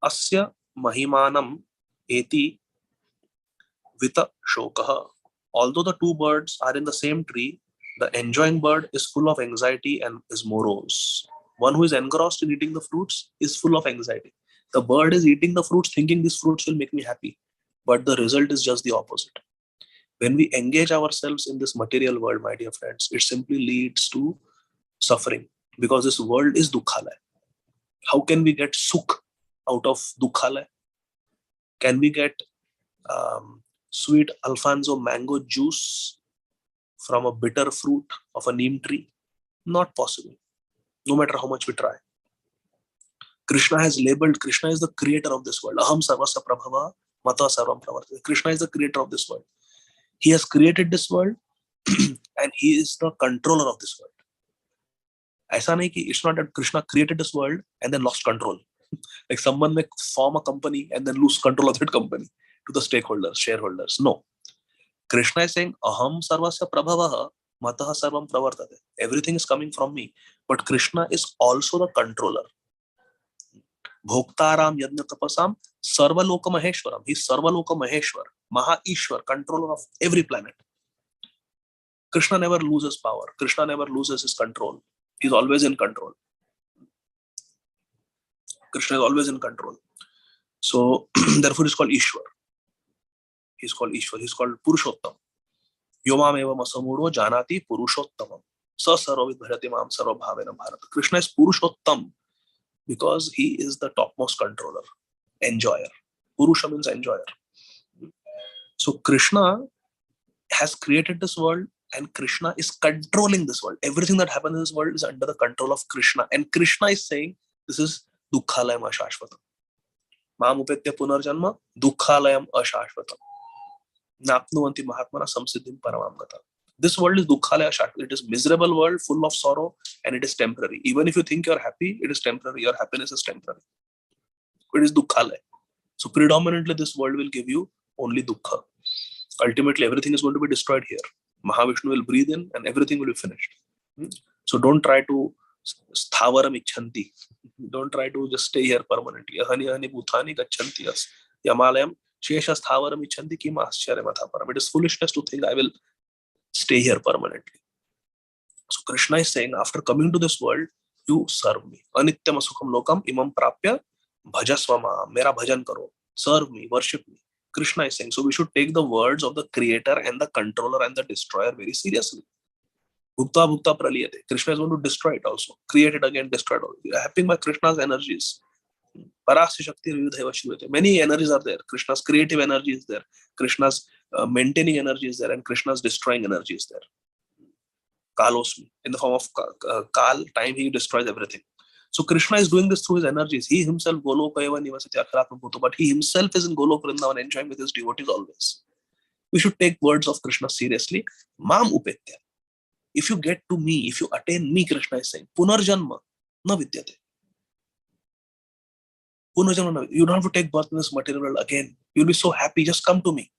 Asya Mahimanam Eti Vita Shokaha. Although the two birds are in the same tree, the enjoying bird is full of anxiety and is morose. One who is engrossed in eating the fruits is full of anxiety. The bird is eating the fruits thinking these fruits will make me happy. But the result is just the opposite. When we engage ourselves in this material world, my dear friends, it simply leads to suffering because this world is Dukkhalaya. How can we get Sukh out of Dukkhalaya? Can we get sweet Alfonso mango juice from a bitter fruit of a neem tree? Not possible, no matter how much we try. Krishna has labeled, Krishna is the creator of this world. Aham sarvasya prabhava mata sarvam pravartate. Krishna is the creator of this world. He has created this world and he is the controller of this world. Aisa nahi ki it's not that Krishna created this world and then lost control. Like someone may form a company and then lose control of that company to the stakeholders, shareholders. No. Krishna is saying, Aham sarvasya prabhavaha mataha sarvam pravartate. Everything is coming from me. But Krishna is also the controller. Bhoktaram yajna tapasam sarvaloka maheshwaram. He's sarvaloka maheshwar, Maha Ishwar, controller of every planet. Krishna never loses power. Krishna never loses his control. He's always in control. Krishna is always in control. So therefore he's called Ishwar. He's called Ishwar. He's called Purushottam. Yomam evam asamuro janati Purushottamam. Sa sarvavid bharati mam sarva bhavena bharata. Krishna is Purushottam because he is the topmost controller, enjoyer. Purusha means enjoyer. So Krishna has created this world and Krishna is controlling this world. Everything that happens in this world is under the control of Krishna. And Krishna is saying, this is Dukkhalayam Ashashvatam. Mam upetya punarjanma Dukkhalayam Ashashvatam. Napnuvanti Mahatmana Samsiddhim Paramam Gata. This world is Dukkhalaya Ashashvatam. It is miserable world full of sorrow and it is temporary. Even if you think you're happy, it is temporary. Your happiness is temporary. It is Dukkhalaya. So predominantly this world will give you only Dukkha. Ultimately everything is going to be destroyed here. Mahavishnu will breathe in and everything will be finished. So don't try to sthavaram icchanti. Don't try to just stay here permanently. Ahani ahani bhutani gachanti as yamalayam shesha sthavaram icchanti kim ascharya mathaparam. It is foolishness to think I will stay here permanently. So Krishna is saying, after coming to this world, you serve me. Anityam asukham lokam imam prapya bhajasvama. Mera bhajan karo. Serve me, worship me. Krishna is saying, so we should take the words of the creator and the controller and the destroyer very seriously. Bhukta bhukta praliyate. Krishna is going to destroy it also. Create it again, destroy it all. We are happy by Krishna's energies. Parasya Shakti Vivadhaiva Shivate. Many energies are there. Krishna's creative energy is there. Krishna's maintaining energy is there. And Krishna's destroying energy is there. Kalosmi. In the form of Kal, time, he destroys everything. So Krishna is doing this through his energies. He himself, Golokayava Nivasati Akharatma Bhuto, but he himself is in Golok Vrindavan enjoying with his devotees always. We should take words of Krishna seriously. Mam upetya. If you get to me, if you attain me, Krishna is saying, Punarjanma na vidyate. Punarjanma na. You don't have to take birth in this material world again. You'll be so happy. Just come to me.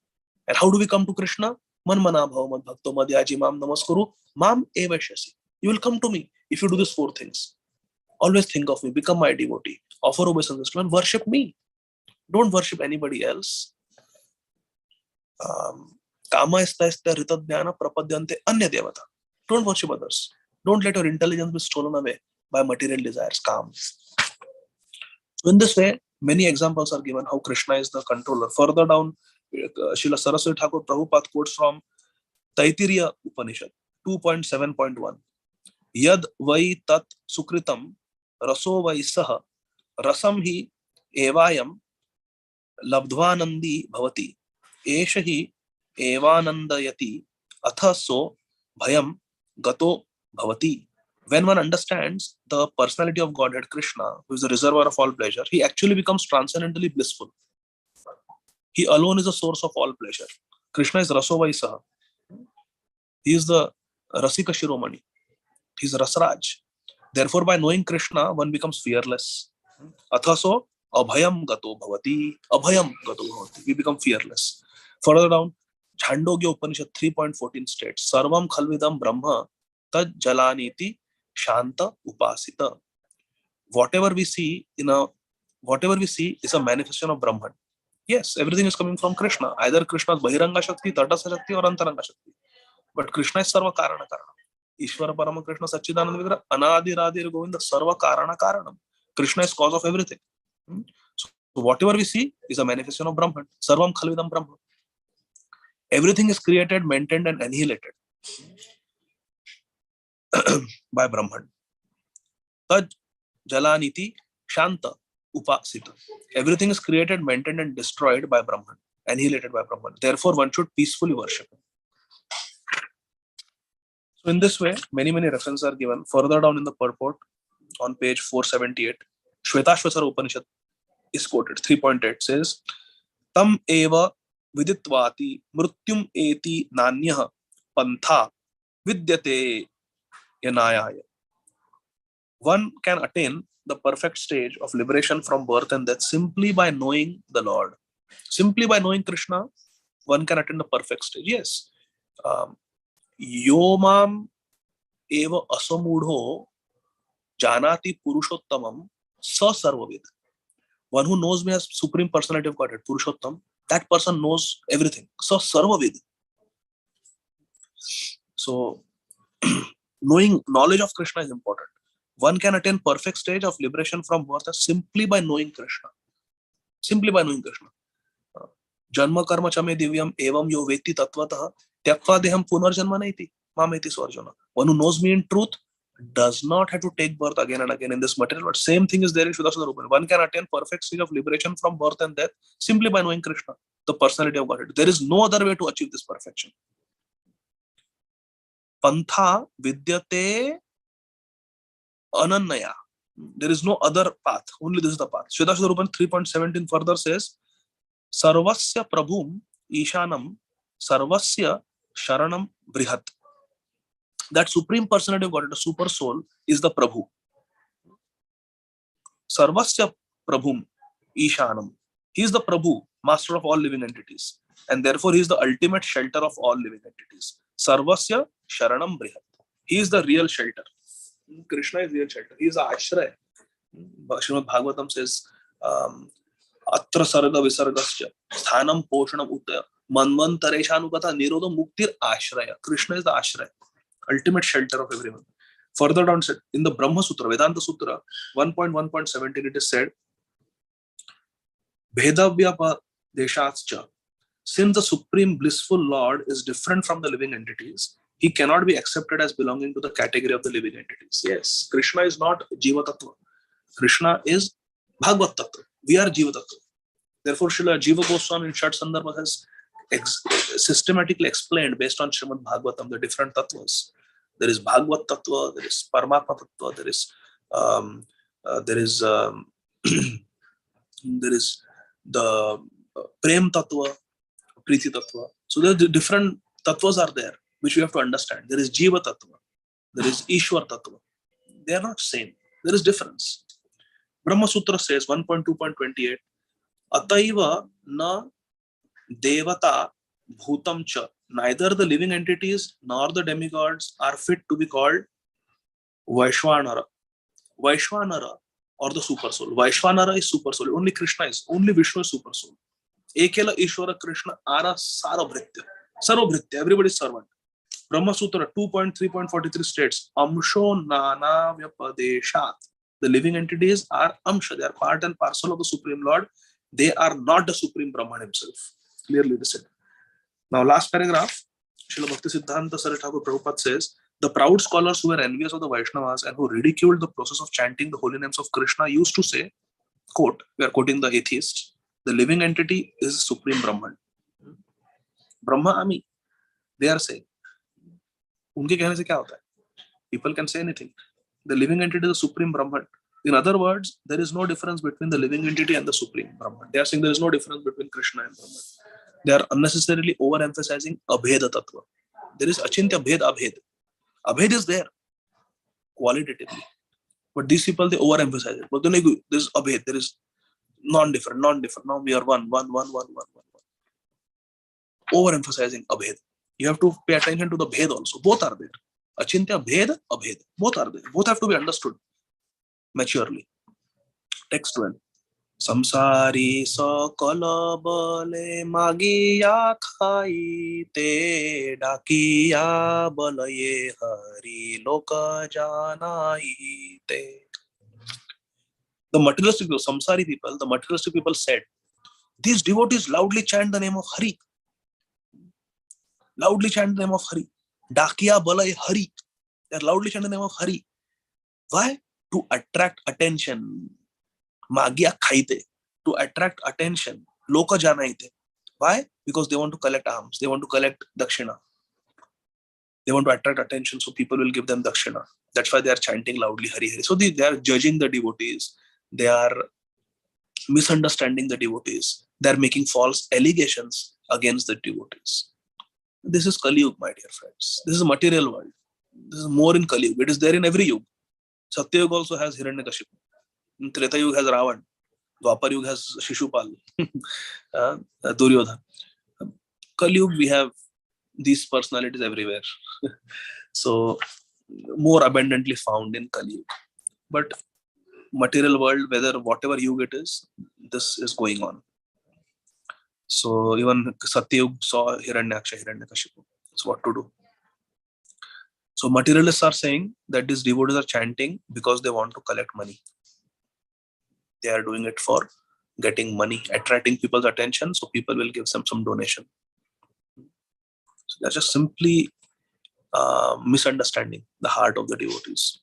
And how do we come to Krishna? Manmana bhava mad bhakto madhyaji mam namaskuru mam evashyasi. You will come to me if you do these 4 things. Always think of me, become my devotee, offer obeisance to me, and worship me. Don't worship anybody else. Kama ista ritadhyana prapadyante anya devata. Don't worship others. Don't let your intelligence be stolen away by material desires, calm. So in this way, many examples are given how Krishna is the controller. Further down, Srila Saraswati Thakur Prabhupada quotes from Taittiriya Upanishad 2.7.1. Yad vai tat sukritam raso vai saha rasam hi evayam labdvanandi bhavati esha hi evanandayati atha so bhayam gato bhavati. When one understands the personality of Godhead Krishna, who is the reservoir of all pleasure, he actually becomes transcendently blissful. He alone is the source of all pleasure. Krishna is raso vai saha. He is the Rasika Shiromani. He is Rasraj. Therefore, by knowing Krishna, one becomes fearless. Athaso abhayam gato bhavati. Abhayam gato bhavati. We become fearless. Further down, Chandogya Upanishad 3.14 states, Sarvam khalvidam brahma tad jalaniti shanta upasita. Whatever we see is a manifestation of Brahman. Yes, everything is coming from Krishna. Either Krishna's Bahiranga Shakti, Tatasa Shakti, or Antaranga Shakti. But Krishna is Sarva Karana Karanam. Ishvara Parama Krishna Sachidananda Vigraha Anadi Radhir Govinda Sarva Karana Karanam. Krishna is cause of everything. So whatever we see is a manifestation of Brahman. Sarvam Khalvidam Brahma. Everything is created, maintained, and annihilated by Brahman. Taj Jalaniti Shanta Upasita. Everything is created, maintained, and destroyed by Brahman, annihilated by Brahman. Therefore, one should peacefully worship him. So in this way, many references are given. Further down in the purport, on page 478, Shvetashvasara Upanishad is quoted. 3.8 says, Tam eva viditvati mrutyum eti nanyah pantha vidyate yanayaya. One can attain the perfect stage of liberation from birth and death simply by knowing the Lord. Simply by knowing Krishna, one can attain the perfect stage. Yes. Yomam eva asamudho janati purushottamam sa sarvavid. One who knows me as Supreme Personality of Godhead, Purushottam, that person knows everything. Sa sarvavid. So, knowledge of Krishna is important. One can attain perfect stage of liberation from birth simply by knowing Krishna. simply by knowing Krishna. Janma karma chame divyam evam yo veti tatvatah tyakva deham punarjanma naiti mameti swarjana. One who knows me in truth does not have to take birth again and again in this material world. Same thing is there in Shuddha Rupa. One can attain perfect state of liberation from birth and death simply by knowing Krishna, the personality of Godhead. There is no other way to achieve this perfection. Pantha vidyate ananyaya. There is no other path. Only this is the path. Shuddha Rupa 3.17 further says, Sarvasya Prabhum Ishanam Sarvasya Sharanam Brihat. That supreme personality of Godhead, the super soul, is the Prabhu. Sarvasya Prabhum Ishanam. He is the Prabhu, master of all living entities. And therefore he is the ultimate shelter of all living entities. Sarvasya Sharanam Brihat. He is the real shelter. Krishna is real shelter. He is the Ashraya. Srimad Bhagavatam says, Atra Sarga Visargasya Sthanam Poshanam Uttaya Manvantareshanupata Nirodha Muktir Ashraya. Krishna is the Ashraya, ultimate shelter of everyone. Further down said, in the Brahma Sutra, Vedanta Sutra 1.1.17, it is said, Bhedavya Deshatscha. Since the supreme blissful Lord is different from the living entities, he cannot be accepted as belonging to the category of the living entities. Yes, Krishna is not Jiva Tattva. Krishna is Bhagavat Tattva. We are Jiva Tattva. Therefore, Srila Jiva Goswami in Shat Sandarbha has systematically explained based on Srimad Bhagavatam the different tattvas. There is Bhagavat Tattva, there is Paramatma Tattva, there is there is the Prem Tattva, Priti Tattva. So the different tattvas are there, which we have to understand. There is Jiva Tattva, there is Ishwar Tattva. They are not same. There is difference. Brahma Sutra says 1.2.28, Ataiva na devata bhutam cha. Neither the living entities nor the demigods are fit to be called Vaishvanara. Vaishvanara or the super soul. Vaishvanara is super soul. Only Krishna is. Only Vishnu is super soul. Ekela Ishvara Krishna ara sarabhritya. Sarabhritya. Everybody is servant. Brahma Sutra 2.3.43 states, Amsho Nana Vyapadeshat. The living entities are Amsha. They are part and parcel of the Supreme Lord. They are not the Supreme Brahman himself. Clearly they said. Now last paragraph, Srila Bhakti Siddhanta Saraswati Thakur Prabhupada says, the proud scholars who were envious of the Vaishnavas and who ridiculed the process of chanting the holy names of Krishna used to say, quote, we are quoting the atheists, the living entity is Supreme Brahman. Brahma Ami, they are saying. उनके कहने से क्या होता है? People can say anything. The living entity is the Supreme Brahman. In other words, there is no difference between the living entity and the Supreme Brahman. They are saying there is no difference between Krishna and Brahman. They are unnecessarily overemphasizing Abheda Tattva. There is Achintya Bhed Abhed. Abhed is there qualitatively. But these people, they overemphasize it. But then there is Abhed, there is non-different. Now we are one. Overemphasizing Abhed. You have to pay attention to the Bhed also. Both are there. Achintya Bhed, Abhed. Both are there. Both have to be understood maturely. Text 12. Samsari sakala bale magiya khai te dakiya balaye hari loka janai te. The materialistic people, samsari people, the materialistic people said, these devotees loudly chant the name of Hari. Loudly chant the name of Hari. Dakiya balay Hari. They are loudly chanting the name of Hari. Why? To attract attention. Magya khaite. To attract attention. Loka janaite. Why? Because they want to collect alms. They want to collect dakshina. They want to attract attention, so people will give them dakshina. That's why they are chanting loudly Hari Hari. So they are judging the devotees. They are misunderstanding the devotees. They are making false allegations against the devotees. This is Kali Yuga, my dear friends. This is a material world. This is more in Kali Yuga. It is there in every Yuga. Satya Yuga also has Hiranyakashipu. Treta Yuga has Ravan. Dwapar Yuga has Shishupal. Duryodhan. Kali Yuga, we have these personalities everywhere. So, more abundantly found in Kali Yuga. But material world, whatever Yuga it is, this is going on. So even Satyug saw Hiranyakashipu. That's what to do. So materialists are saying that these devotees are chanting because they want to collect money. They are doing it for getting money, attracting people's attention, so people will give them some donation. So that's just simply misunderstanding the heart of the devotees.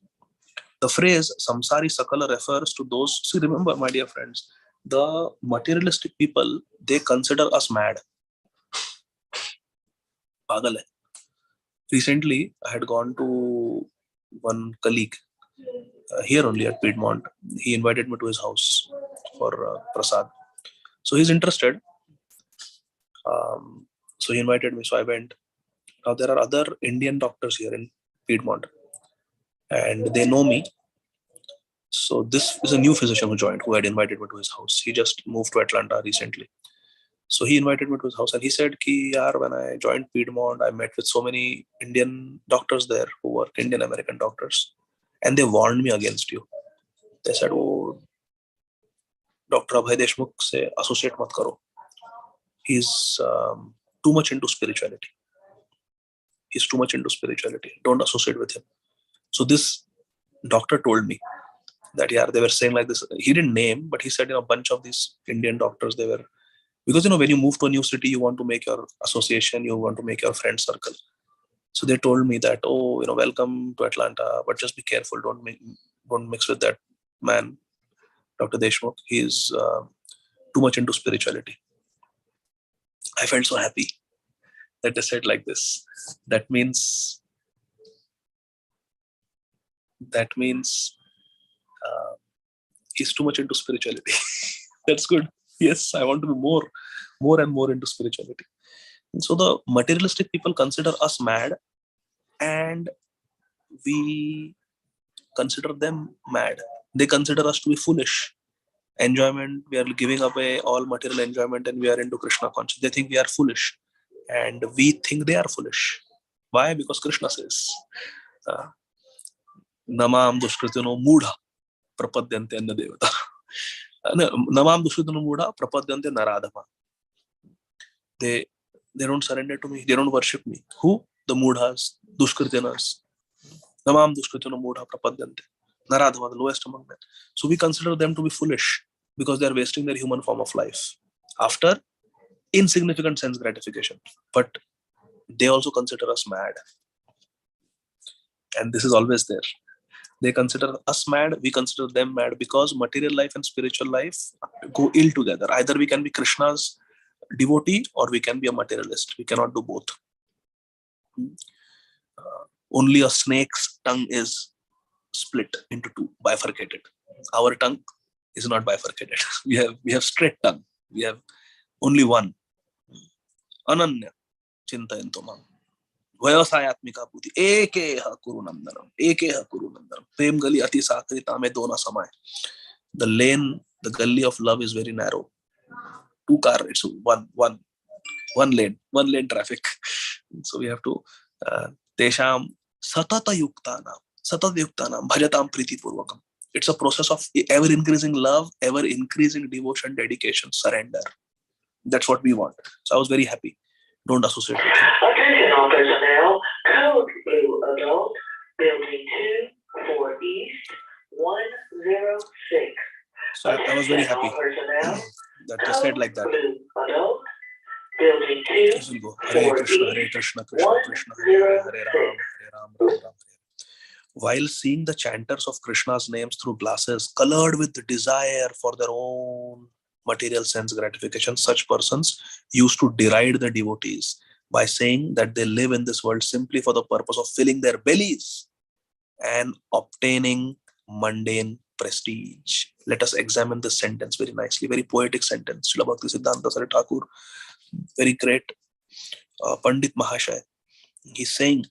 The phrase samsari sakala refers to those, see, remember, my dear friends, the materialistic people, they consider us mad. Pagal hai. Recently, I had gone to one colleague here only at Piedmont. He invited me to his house for prasad. So he's interested. So he invited me. So I went. Now there are other Indian doctors here in Piedmont, and they know me. So this is a new physician who joined, who had invited me to his house. He just moved to Atlanta recently. So he invited me to his house and he said, Ki, yaar, when I joined Piedmont, I met with so many Indian doctors there who work, Indian American doctors, and they warned me against you. They said, oh, Dr. Abhay Deshmukh se associate mat karo. He's too much into spirituality. He's too much into spirituality. Don't associate with him. So this doctor told me that, yeah, they were saying like this. He didn't name, but he said, a bunch of these Indian doctors, they were, because, when you move to a new city, you want to make your association, you want to make your friend circle. So they told me that, oh, welcome to Atlanta, but just be careful. Don't mix with that man, Dr. Deshmukh. He's too much into spirituality. I felt so happy that they said like this. That means he's too much into spirituality. That's good. Yes, I want to be more and more into spirituality. And so the materialistic people consider us mad, and we consider them mad. They consider us to be foolish. Enjoyment, we are giving away all material enjoyment and we are into Krishna consciousness. They think we are foolish and we think they are foolish. Why? Because Krishna says, Namam dushkritino mudha prapadyante anna devata. Namam dushkritino mudha prapadyante naradhama. They don't surrender to me. They don't worship me. Who? The mudhas, dushkritinas. Namam dushkritino mudha prapadyante naradhama, the lowest among men. So we consider them to be foolish because they are wasting their human form of life after insignificant sense gratification. But they also consider us mad. And this is always there. They consider us mad, we consider them mad, because material life and spiritual life go ill together. Either we can be Krishna's devotee or we can be a materialist. We cannot do both. Only a snake's tongue is split into two, bifurcated. Our tongue is not bifurcated. We have straight tongue. We have only one. Ananya chintayanto mam. Vayasayatmika buddhi. Ekeha kurunandaram. Ekeha kurunandaram. Prem gali ati sakrita mein dona samay. The lane, the gully of love is very narrow. Two car, it's one lane traffic. So we have to tesham satata yuktanam bhajatam priti purvakam. It's a process of ever increasing love, ever increasing devotion, dedication, surrender. That's what we want. So I was very happy. Don't associate with him. Attention all personnel, code blue adult, building 2 for East 106. So I was very happy that they said like that. Adult, building 2 will go Hare Krishna, Krishna Krishna, Hare Hare, Ram, Ram Ram. While seeing the chanters of Krishna's names through glasses colored with desire for their own material sense gratification, such persons used to deride the devotees by saying that they live in this world simply for the purpose of filling their bellies and obtaining mundane prestige. Let us examine this sentence very nicely. Very poetic sentence. Srila Bhakti Siddhanta Saraswati Thakur, very great Pandit Mahashaya. He's saying,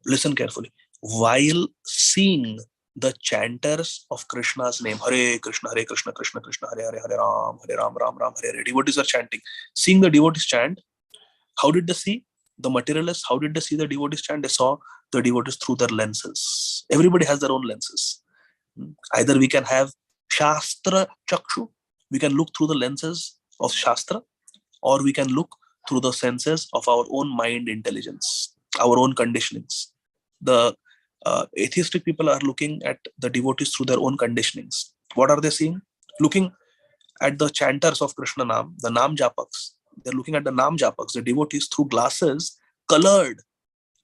listen carefully, while seeing the chanters of Krishna's name, Hare Krishna, Krishna Krishna, Hare Hare, Hare Ram, Ram Ram, Hare Hare, devotees are chanting. Seeing the devotees chant, how did they see? The materialists, how did they see the devotees chant? They saw the devotees through their lenses. Everybody has their own lenses. Either we can have Shastra Chakshu, we can look through the lenses of Shastra, or we can look through the senses of our own mind intelligence, our own conditionings. The atheistic people are looking at the devotees through their own conditionings. What are they seeing? Looking at the chanters of Krishna Nam, the Nam Japaks. They're looking at the Nam Japaks, the devotees, through glasses, colored,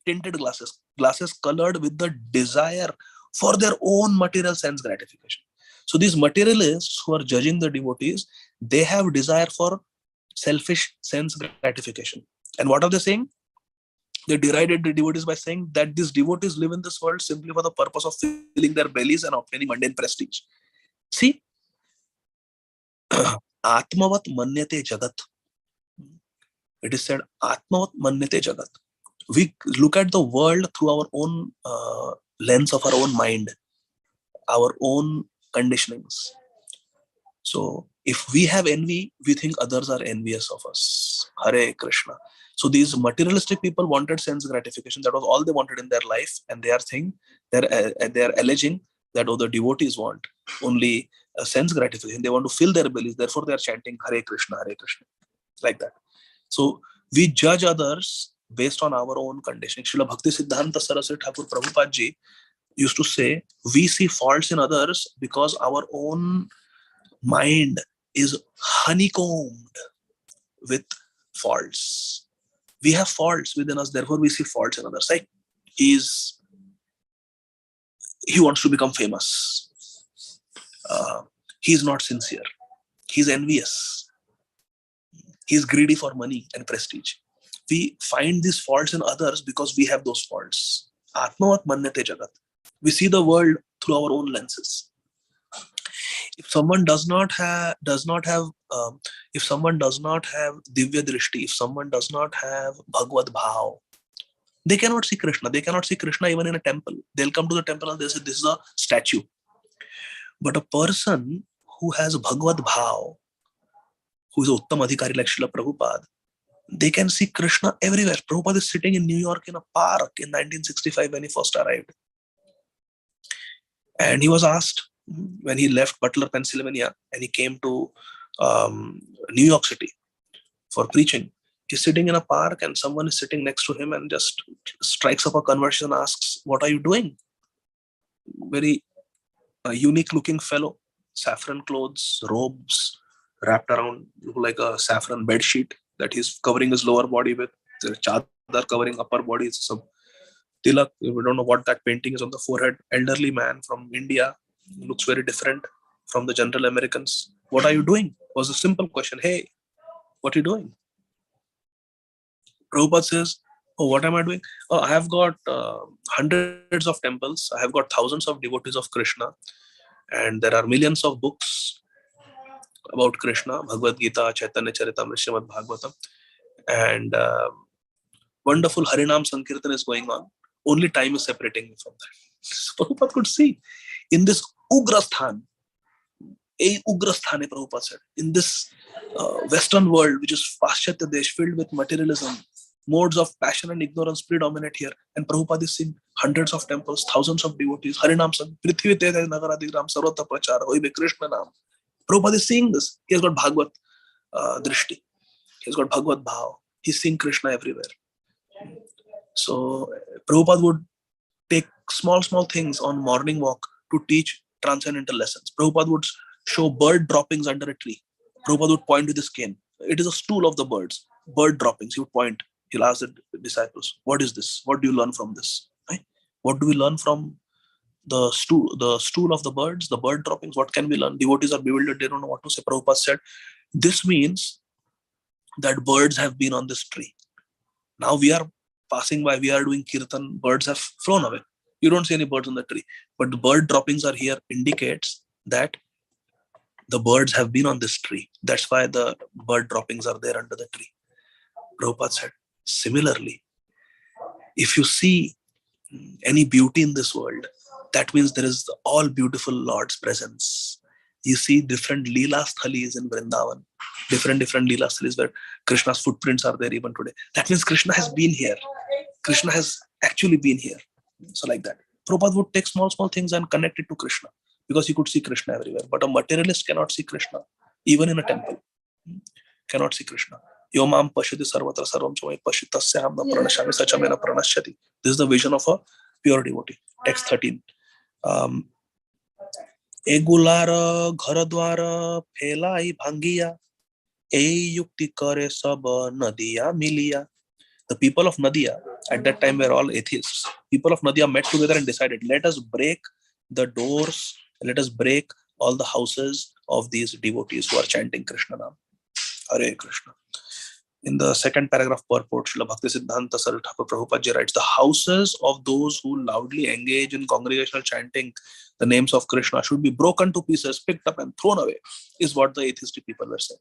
tinted glasses colored with the desire for their own material sense gratification. So these materialists who are judging the devotees, they have desire for selfish sense gratification. And what are they saying? They derided the devotees by saying that these devotees live in this world simply for the purpose of filling their bellies and obtaining mundane prestige. See, Atmavat manyate jagat. It is said, Atmavat manyate jagat. We look at the world through our own lens of our own mind, our own conditionings. So if we have envy, we think others are envious of us. Hare Krishna. So these materialistic people wanted sense gratification. That was all they wanted in their life. And they are alleging that, oh, the devotees want only sense gratification. They want to fill their bellies. Therefore, they are chanting Hare Krishna, like that. So we judge others based on our own conditioning. Srila Bhakti Siddhanta Saraswati Thakur Prabhupada ji used to say, we see faults in others because our own mind is honeycombed with faults. We have faults within us, therefore we see faults in others. Like he wants to become famous. He's not sincere. He's envious. He's greedy for money and prestige. We find these faults in others because we have those faults. Atmavat manyate jagat. We see the world through our own lenses. If someone does not have divya drishti, if someone does not have bhagavad bhav, they cannot see Krishna. They cannot see Krishna even in a temple. They'll come to the temple and they say, this is a statue. But a person who has bhagavad bhav, who is Uttam Adhikari like Srila Prabhupada, they can see Krishna everywhere. Prabhupada is sitting in New York in a park in 1965 when he first arrived. And he was asked when he left Butler, Pennsylvania, and he came to New York City for preaching. He's sitting in a park and someone is sitting next to him and just strikes up a conversation and asks, what are you doing? Very unique looking fellow, saffron clothes, robes wrapped around, like a saffron bed sheet that he's covering his lower body with. There's a chadar covering upper body. Some tilak, we don't know what that painting is on the forehead. Elderly man from India, looks very different from the general Americans. What are you doing? Was a simple question. Hey, what are you doing? Prabhupada says, oh, what am I doing? Oh, I have got hundreds of temples. I have got thousands of devotees of Krishna. And there are millions of books about Krishna, Bhagavad Gita, Chaitanya Charitamrita, Srimad Bhagavatam. And wonderful Harinam Sankirtan is going on. Only time is separating me from that. So Prabhupada could see in this Ugrasthan, Prabhupada said, in this Western world, which is Paschatya Desh, filled with materialism, modes of passion and ignorance predominate here. And Prabhupada is seeing hundreds of temples, thousands of devotees, Harinam Sankirtan, Prithvi Tete Nagaradigram, Sarvata Prachara, Hoibe Krishna Nam. Prabhupada is seeing this. He has got Bhagavad Drishti. He has got Bhagavad Bhav. He's seeing Krishna everywhere. So Prabhupada would take small things on morning walk to teach transcendental lessons. Prabhupada would show bird droppings under a tree. Prabhupada would point with his cane. It is a stool of the birds. Bird droppings. He would point. He'll ask the disciples, what is this? What do you learn from this? Right? What do we learn from the stool of the birds, the bird droppings? What can we learn? Devotees are bewildered. They don't know what to say. Prabhupada said, this means that birds have been on this tree. Now we are passing by, we are doing kirtan, birds have flown away. You don't see any birds on the tree. But the bird droppings are here, indicates that the birds have been on this tree. That's why the bird droppings are there under the tree. Prabhupada said, similarly, if you see any beauty in this world, that means there is the all beautiful Lord's presence. You see different Leela Sthalis in Vrindavan, different Leela Sthalis where Krishna's footprints are there even today. That means Krishna has been here. Krishna has actually been here. So like that. Prabhupada would take small things and connect it to Krishna because he could see Krishna everywhere. But a materialist cannot see Krishna, even in a temple. Cannot see Krishna. Yomam pashati sarvatra sarvam chamai pashitasya hamna pranashami sachamena pranashyati. This is the vision of a pure devotee. Text 13. एगुलार घर द्वार फैलाई भांगिया ए युक्ति करे सब नदिया मिलिया. The people of Nadia at that time were all atheists. People of Nadia met together and decided, let us break the doors, let us break all the houses of these devotees who are chanting Krishna Nam. Hare Krishna. In the second paragraph purport, Srila Bhaktisiddhanta Saraswati Thakur Prabhupada ji writes, the houses of those who loudly engage in congregational chanting the names of Krishna should be broken to pieces, picked up and thrown away, is what the atheistic people were saying.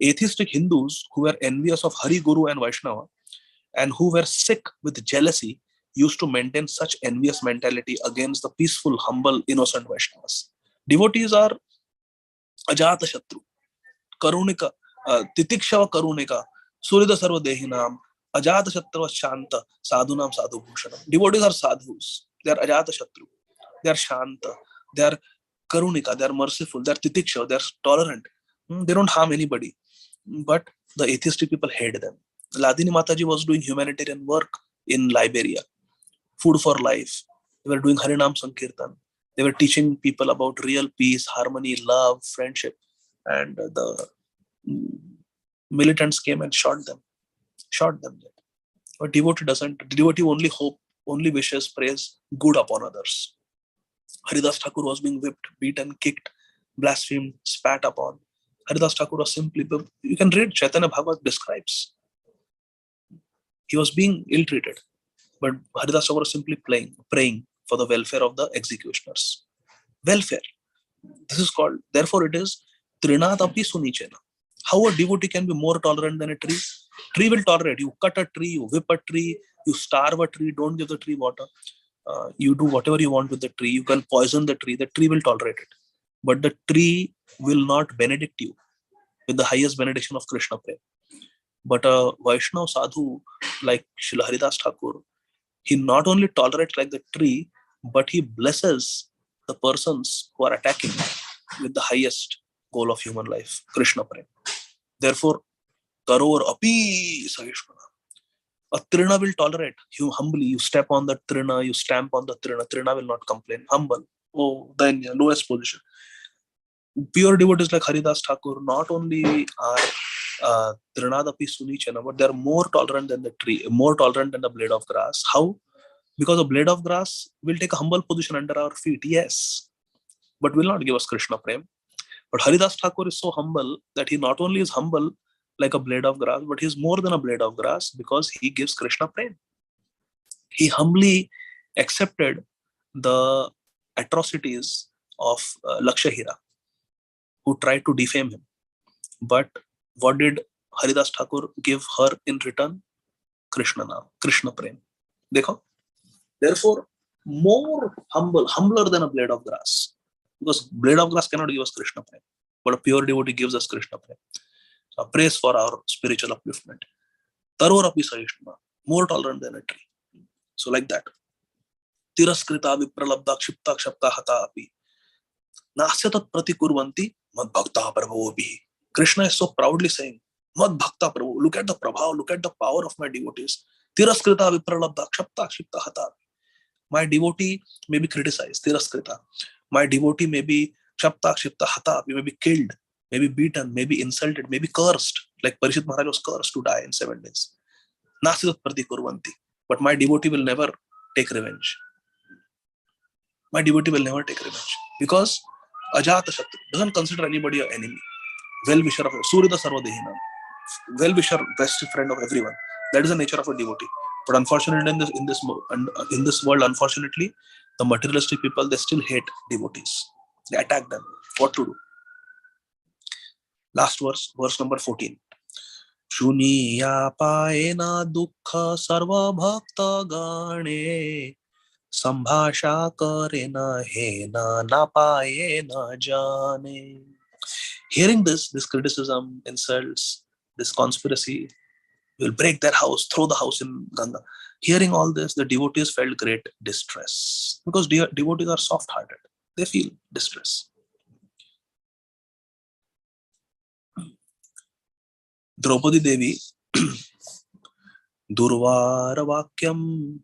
Atheistic Hindus who were envious of Hari, Guru and Vaishnava and who were sick with jealousy used to maintain such envious mentality against the peaceful, humble, innocent Vaishnavas. Devotees are Ajata Shatru, Karunika, Titikshava Karunika, Surida Sarva Dehinam, Ajata Shatru Shanta, Sadhunam Sadhu Bhushanam. Devotees are sadhus. They are Ajata Shatru. They are Shanta. They are Karunika. They are merciful. They are Titikshava. They are tolerant. They don't harm anybody. But the atheistic people hate them. Ladini Mataji was doing humanitarian work in Liberia. Food for life. They were doing Harinam Sankirtan. They were teaching people about real peace, harmony, love, friendship. And the militants came and shot them. But devotee doesn't. Devotee only hope, only wishes, prays good upon others. Haridas Thakur was being whipped, beaten, kicked, blasphemed, spat upon. Haridas Thakur was simply, you can read Caitanya Bhagavata describes. He was being ill-treated. But Haridas Thakur was simply praying for the welfare of the executioners. Welfare. This is called, therefore it is Trinadapi Sunichena. How a devotee can be more tolerant than a tree? Tree will tolerate. You cut a tree, you whip a tree, you starve a tree, don't give the tree water. You do whatever you want with the tree. You can poison the tree will tolerate it. But the tree will not benedict you with the highest benediction of Krishna Prem. But a Vaishnava sadhu like Srila Haridas Thakur, he not only tolerates like the tree, but he blesses the persons who are attacking with the highest goal of human life, Krishna Prem. Therefore, Karor api Sahishmana. A trina will tolerate you humbly. You step on the trina, you stamp on the trina. Trina will not complain. Humble. Oh, then lowest position. Pure devotees like Haridas Thakur not only are Trinadapi Sunichana, but they are more tolerant than the tree, more tolerant than the blade of grass. How? Because a blade of grass will take a humble position under our feet, yes, but will not give us Krishna Prem. But Haridas Thakur is so humble that he not only is humble like a blade of grass, but he is more than a blade of grass because he gives Krishna Prem. He humbly accepted the atrocities of Lakshahira, who tried to defame him. But what did Haridas Thakur give her in return? Krishna Nam, Krishna Prem. Dekho? Therefore, more humbler than a blade of grass. Because blade of grass cannot give us Krishna Prem. But a pure devotee gives us Krishna Prem. So a praise for our spiritual upliftment. Taror api Sahishma, more tolerant than a tree. So like that. Tiraskrita vipralabdha kshipta kshapta hata api. Nasyatat pratikurvanti mad bhakta prabhavobhi. Krishna is so proudly saying, Mad bhakta prabhu, look at the prabhav, look at the power of my devotees. Tiraskrita vipralabdha kshapta kshipta hata. My devotee may be criticized, tiraskrita. My devotee may be kshapta kshipta hata, may be killed, may be beaten, may be insulted, may be cursed. Like Parishit Maharaj was cursed to die in 7 days. Nasyatat pratikurvanti. But my devotee will never take revenge. My devotee will never take revenge. Because Ajata Shatru doesn't consider anybody an enemy. Well-wisher of Surida Sarva Dehinam. Well-wisher, best friend of everyone. That is the nature of a devotee. But unfortunately, in this world, unfortunately, the materialistic people, they still hate devotees. They attack them. What to do? Last verse number 14. Shuniya paena dukkha sarva bhakta gane sambhasha karena hena na paena jane. Hearing this criticism, insults, this conspiracy, will break their house, throw the house in Ganga. Hearing all this, the devotees felt great distress. Because devotees are soft-hearted. They feel distress. Draupadi Devi, Durvara Vakyam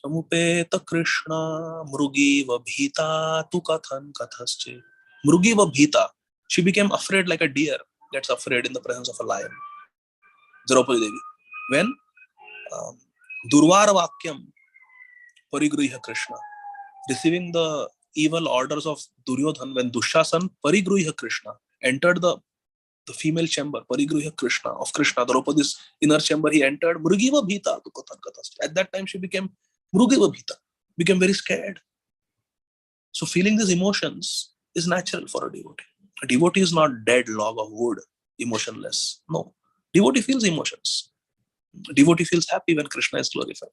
Samupeta Krishna Mrugiva Bhita Tu Kathan Kathasche. Mrugiva Bhita. She became afraid like a deer gets afraid in the presence of a lion. Draupadi Devi. When Durvara Vakyam Parigruhya Krishna, receiving the evil orders of Duryodhan, when Dushasan Parigruhya Krishna entered the female chamber, Parigruhya Krishna of Krishna, Draupadi's inner chamber, he entered Mrugiva Bhita. At that time, she became Mrugiva Bhita, became very scared. So, feeling these emotions is natural for a devotee. A devotee is not dead log of wood, emotionless. No. Devotee feels emotions. Devotee feels happy when Krishna is glorified.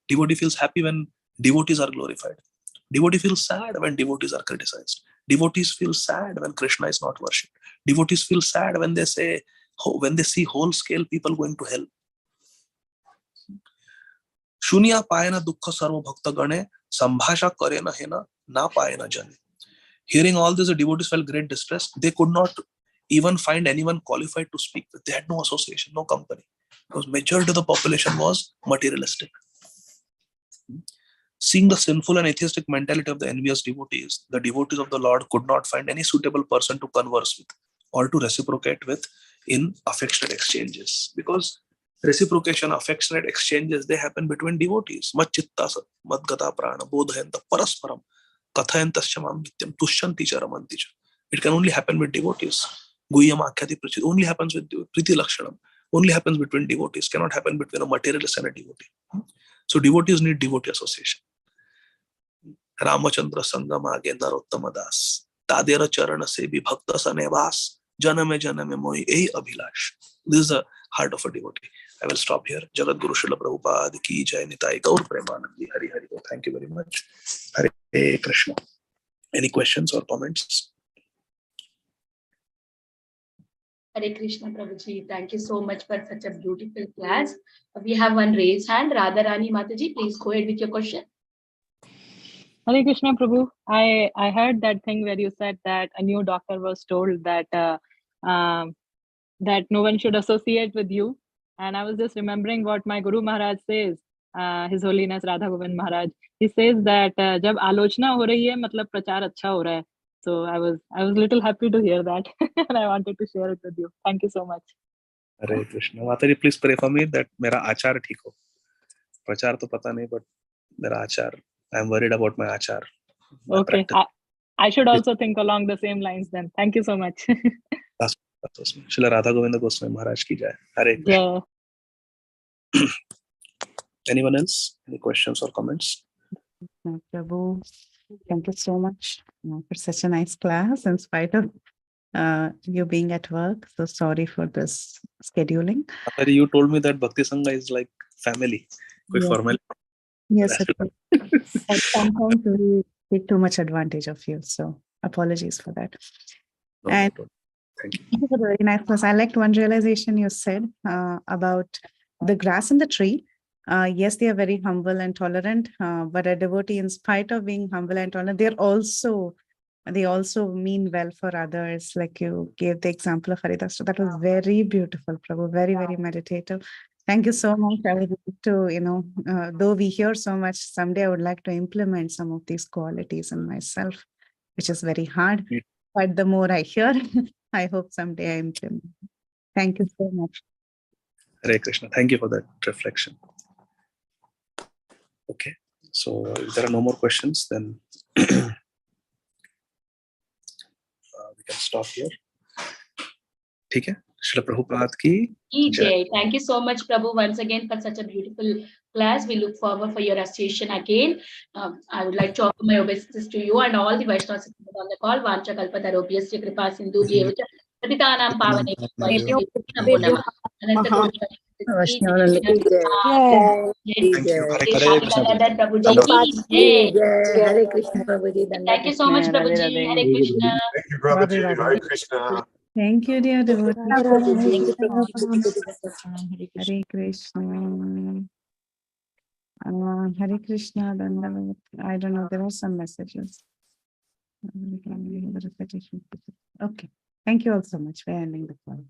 Devotee feels happy when devotees are glorified. Devotee feels sad when devotees are criticized. Devotees feel sad when Krishna is not worshipped. Devotees feel sad when they see whole scale people going to hell. Shunya payana dukkha sarva bhakta gane sambhasha karena hena na payana jane. Hearing all this, the devotees felt great distress. They could not even find anyone qualified to speak with. They had no association, no company. Because majority of the population was materialistic. Seeing the sinful and atheistic mentality of the envious devotees, the devotees of the Lord could not find any suitable person to converse with or to reciprocate with in affectionate exchanges. Because reciprocation, affectionate exchanges, they happen between devotees. Machitta madgata prana bodhayanta parasparam kathayantasya mam nityam tushyanti cha ramanti cha. It can only happen with devotees. Guhyam akhyati prachit only happens with priti lakshanam. Only happens between devotees. Cannot happen between a materialist and a devotee. So devotees need devotee association. Ramachandra Sangama Age Narottama Das. Tadera Charana Sebi Bhakta Sanevas. Janame Janame Mohi Ei Abhilash. This is the heart of a devotee. I will stop here. Jagat Guru Srila Prabhupada Ki Jai Nitai Gaur Premanandi Hari Hari. Thank you very much. Hare Krishna. Any questions or comments? Hare Krishna Prabhuji. Thank you so much for such a beautiful class. We have one raised hand. Radharani Mataji, please go ahead with your question. Hare Krishna Prabhu. I heard that thing where you said that a new doctor was told that that no one should associate with you. And I was just remembering what my Guru Maharaj says, His Holiness Radha Govind Maharaj. He says that जब आलोचना हो रही है मतलब प्रचार अच्छा हो रहा है. So I was little happy to hear that and I wanted to share it with you. Thank you so much. Hare Krishna. Mataji, please pray for me that मेरा आचार ठीक हो. प्रचार तो पता नहीं, but मेरा आचार. I am worried about my achar. Okay. I should also think along the same lines then. Thank you so much. Srila Radha Govinda Goswami Maharaj ki jai. Hare Krishna. Yeah. Anyone else? Any questions or comments? Prabhu, thank you so much for such a nice class in spite of you being at work. So sorry for this scheduling. You told me that Bhakti Sangha is like family. Yes. Formal. Yes, and sometimes we take too much advantage of you. So apologies for that. No, and thank you. Thank you for the very nice class. I liked one realization you said about the grass and the tree. Yes, they are very humble and tolerant, but a devotee, in spite of being humble and tolerant, they also mean well for others. Like you gave the example of Haridas. So that was very beautiful, Prabhu. Very, very meditative. Thank you so much. I would like to, though we hear so much, someday I would like to implement some of these qualities in myself, which is very hard. But the more I hear, I hope someday I implement. Thank you so much. Hare Krishna. Thank you for that reflection. Okay. So if there are no more questions, then we can stop here. Okay. Srila Prabhupada ki jai. Thank you so much, Prabhu, once again for such a beautiful class. We look forward for your association again. I would like to offer my obeisances to you and all the Vaishnavas on the call. Vancha kalpatarobhyasya kripa sindhu bhyeva patitanam pavane vaishnavyo namo namah. Ananta Vaishnava ki Gadadhar Prabhuji ki jai. Hare Krishna Prabhuji. Thank you so much, Prabhuji. Hare Krishna. Thank you, Prabhuji. Hare Krishna. Thank you, dear devotee. Thank you, Hare Krishna. Hare Krishna. I don't know. There are some messages. Okay. Thank you all so much for ending the call.